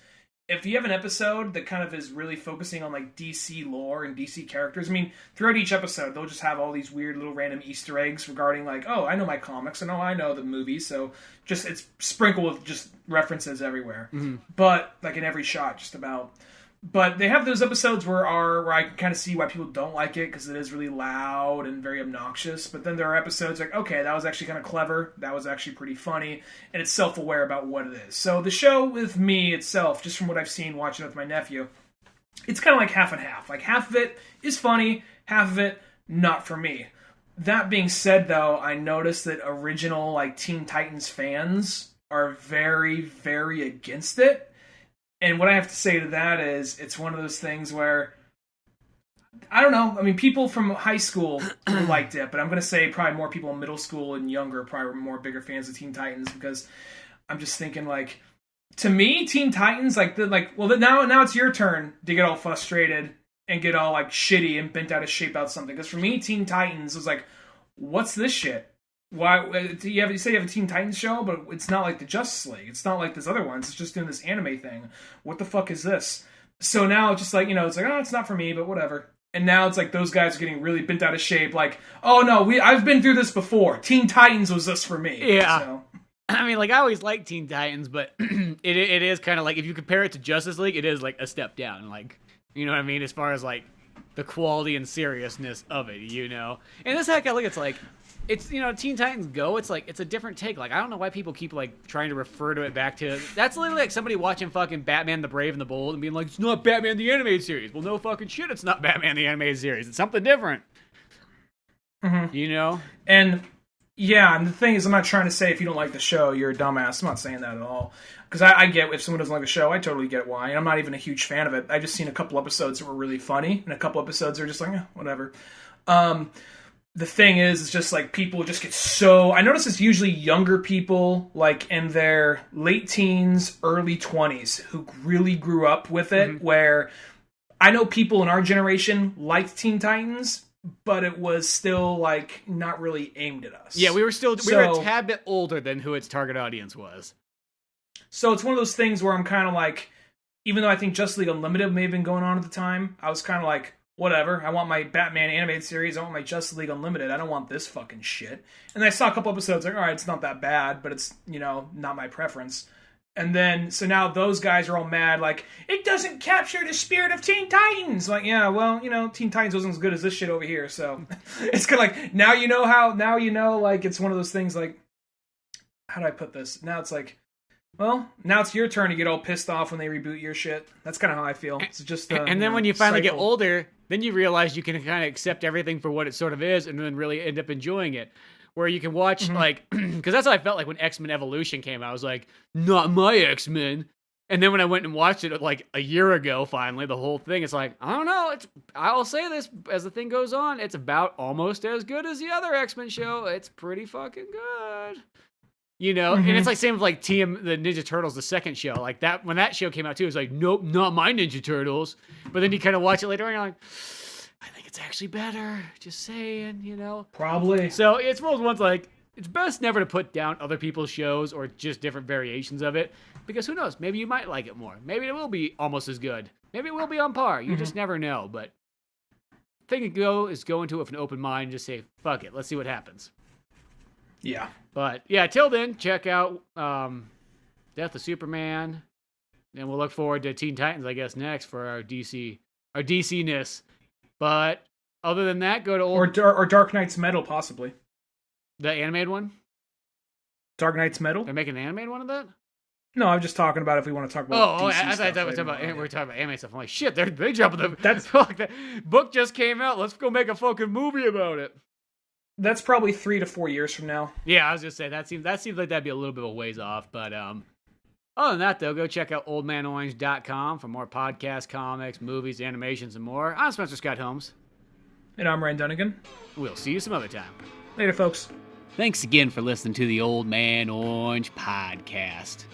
If you have an episode that kind of is really focusing on like DC lore and DC characters, I mean, throughout each episode, they'll just have all these weird little random Easter eggs regarding like, oh, I know my comics, and oh, I know the movies, so just it's sprinkled with just references everywhere. Mm-hmm. But like in every shot, just about. But they have those episodes where I can kind of see why people don't like it because it is really loud and very obnoxious. But then there are episodes like, okay, that was actually kind of clever. That was actually pretty funny. And it's self-aware about what it is. So the show with me itself, just from what I've seen watching it with my nephew, it's kind of like half and half. Like half of it is funny, half of it not for me. That being said, though, I noticed that original like Teen Titans fans are very, very against it. And what I have to say to that is, it's one of those things where, I don't know, I mean, people from high school liked it, but I'm going to say probably more people in middle school and younger probably were more bigger fans of Teen Titans, because I'm just thinking, like, to me, Teen Titans, now it's your turn to get all frustrated and get all like shitty and bent out of shape about something. Because for me, Teen Titans was like, what's this shit? Why you say you have a Teen Titans show, but it's not like the Justice League. It's not like this other ones. It's just doing this anime thing. What the fuck is this? So now it's just like, it's like, oh, it's not for me, but whatever. And now it's like those guys are getting really bent out of shape. Like, oh no, I've been through this before. Teen Titans was this for me. Yeah. So. I mean, like, I always liked Teen Titans, but it is kind of like, if you compare it to Justice League, it is like a step down. Like, you know what I mean? As far as like the quality and seriousness of it, And this heck, I look, it's like, it's, Teen Titans Go, it's like, it's a different take. Like, I don't know why people keep like trying to refer to it back to, that's literally like somebody watching fucking Batman the Brave and the Bold and being like, it's not Batman the Animated Series. Well, no fucking shit, it's not Batman the Animated Series. It's something different. Mm-hmm. And yeah, and the thing is, I'm not trying to say if you don't like the show, you're a dumbass. I'm not saying that at all. Because I get if someone doesn't like a show, I totally get why. And I'm not even a huge fan of it. I've just seen a couple episodes that were really funny, and a couple episodes are just like, whatever. The thing is, it's just like people just get so... I notice it's usually younger people, like in their late teens, early 20s, who really grew up with it, where I know people in our generation liked Teen Titans, but it was still like not really aimed at us. Yeah, we were a tad bit older than who its target audience was. So it's one of those things where I'm kind of like, even though I think Justice League Unlimited may have been going on at the time, I was kind of like, whatever. I want my Batman animated series. I want my Justice League Unlimited. I don't want this fucking shit. And I saw a couple episodes like, all right, it's not that bad, but it's, not my preference. And then, so now those guys are all mad, like, it doesn't capture the spirit of Teen Titans. Like, yeah, well, Teen Titans wasn't as good as this shit over here, so. It's kind of like, now like, it's one of those things, like, how do I put this? Now it's like, well, now it's your turn to get all pissed off when they reboot your shit. That's kind of how I feel. It's just and then when you finally get older, then you realize you can kind of accept everything for what it sort of is and then really end up enjoying it. Where you can watch, like, because that's how I felt like when X-Men Evolution came out. I was like, not my X-Men. And then when I went and watched it, like, a year ago, finally, the whole thing, it's like, I don't know. I'll say this, as the thing goes on, it's about almost as good as the other X-Men show. It's pretty fucking good. And it's like same with like the Ninja Turtles, the second show. Like that, when that show came out too, it was like, nope, not my Ninja Turtles. But then you kind of watch it later and you're like, I think it's actually better. Just saying, Probably. So it's one of those ones like, it's best never to put down other people's shows or just different variations of it. Because who knows, maybe you might like it more. Maybe it will be almost as good. Maybe it will be on par. You just never know. But the thing to go is go into it with an open mind and just say, fuck it, let's see what happens. Yeah. But yeah, till then, check out Death of Superman, and we'll look forward to Teen Titans, I guess, next for our DC-ness. But other than that, go to or Dark Knight's Metal, possibly. The animated one. Dark Knight's Metal. They're making an animated one of that. No, I'm just talking about if we want to talk about. DC I thought we were talking about anime stuff. I'm like, shit, they jumping the. That's the book just came out. Let's go make a fucking movie about it. That's probably 3 to 4 years from now. Yeah, I was just saying that seems like that'd be a little bit of a ways off. But other than that, though, go check out oldmanorange.com for more podcasts, comics, movies, animations, and more. I'm Spencer Scott Holmes. And I'm Ryan Dunnigan. We'll see you some other time. Later, folks. Thanks again for listening to the Old Man Orange podcast.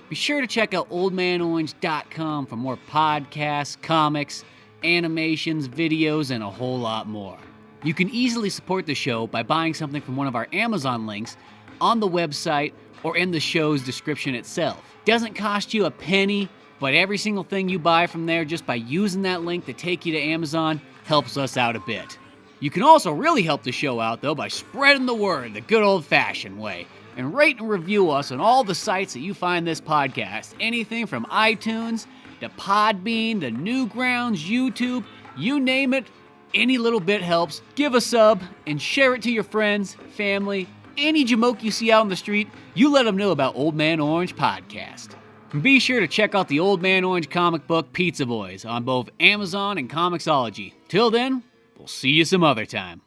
Be sure to check out oldmanorange.com for more podcasts, comics, animations, videos, and a whole lot more. You can easily support the show by buying something from one of our Amazon links on the website or in the show's description itself. Doesn't cost you a penny, but every single thing you buy from there just by using that link to take you to Amazon helps us out a bit. You can also really help the show out, though, by spreading the word the good old-fashioned way and rate and review us on all the sites that you find this podcast. Anything from iTunes to Podbean to Newgrounds, YouTube, you name it. Any little bit helps. Give a sub and share it to your friends, family, any jamoke you see out on the street. You let them know about Old Man Orange podcast. And be sure to check out the Old Man Orange comic book Pizza Boys on both Amazon and Comixology. Till then, we'll see you some other time.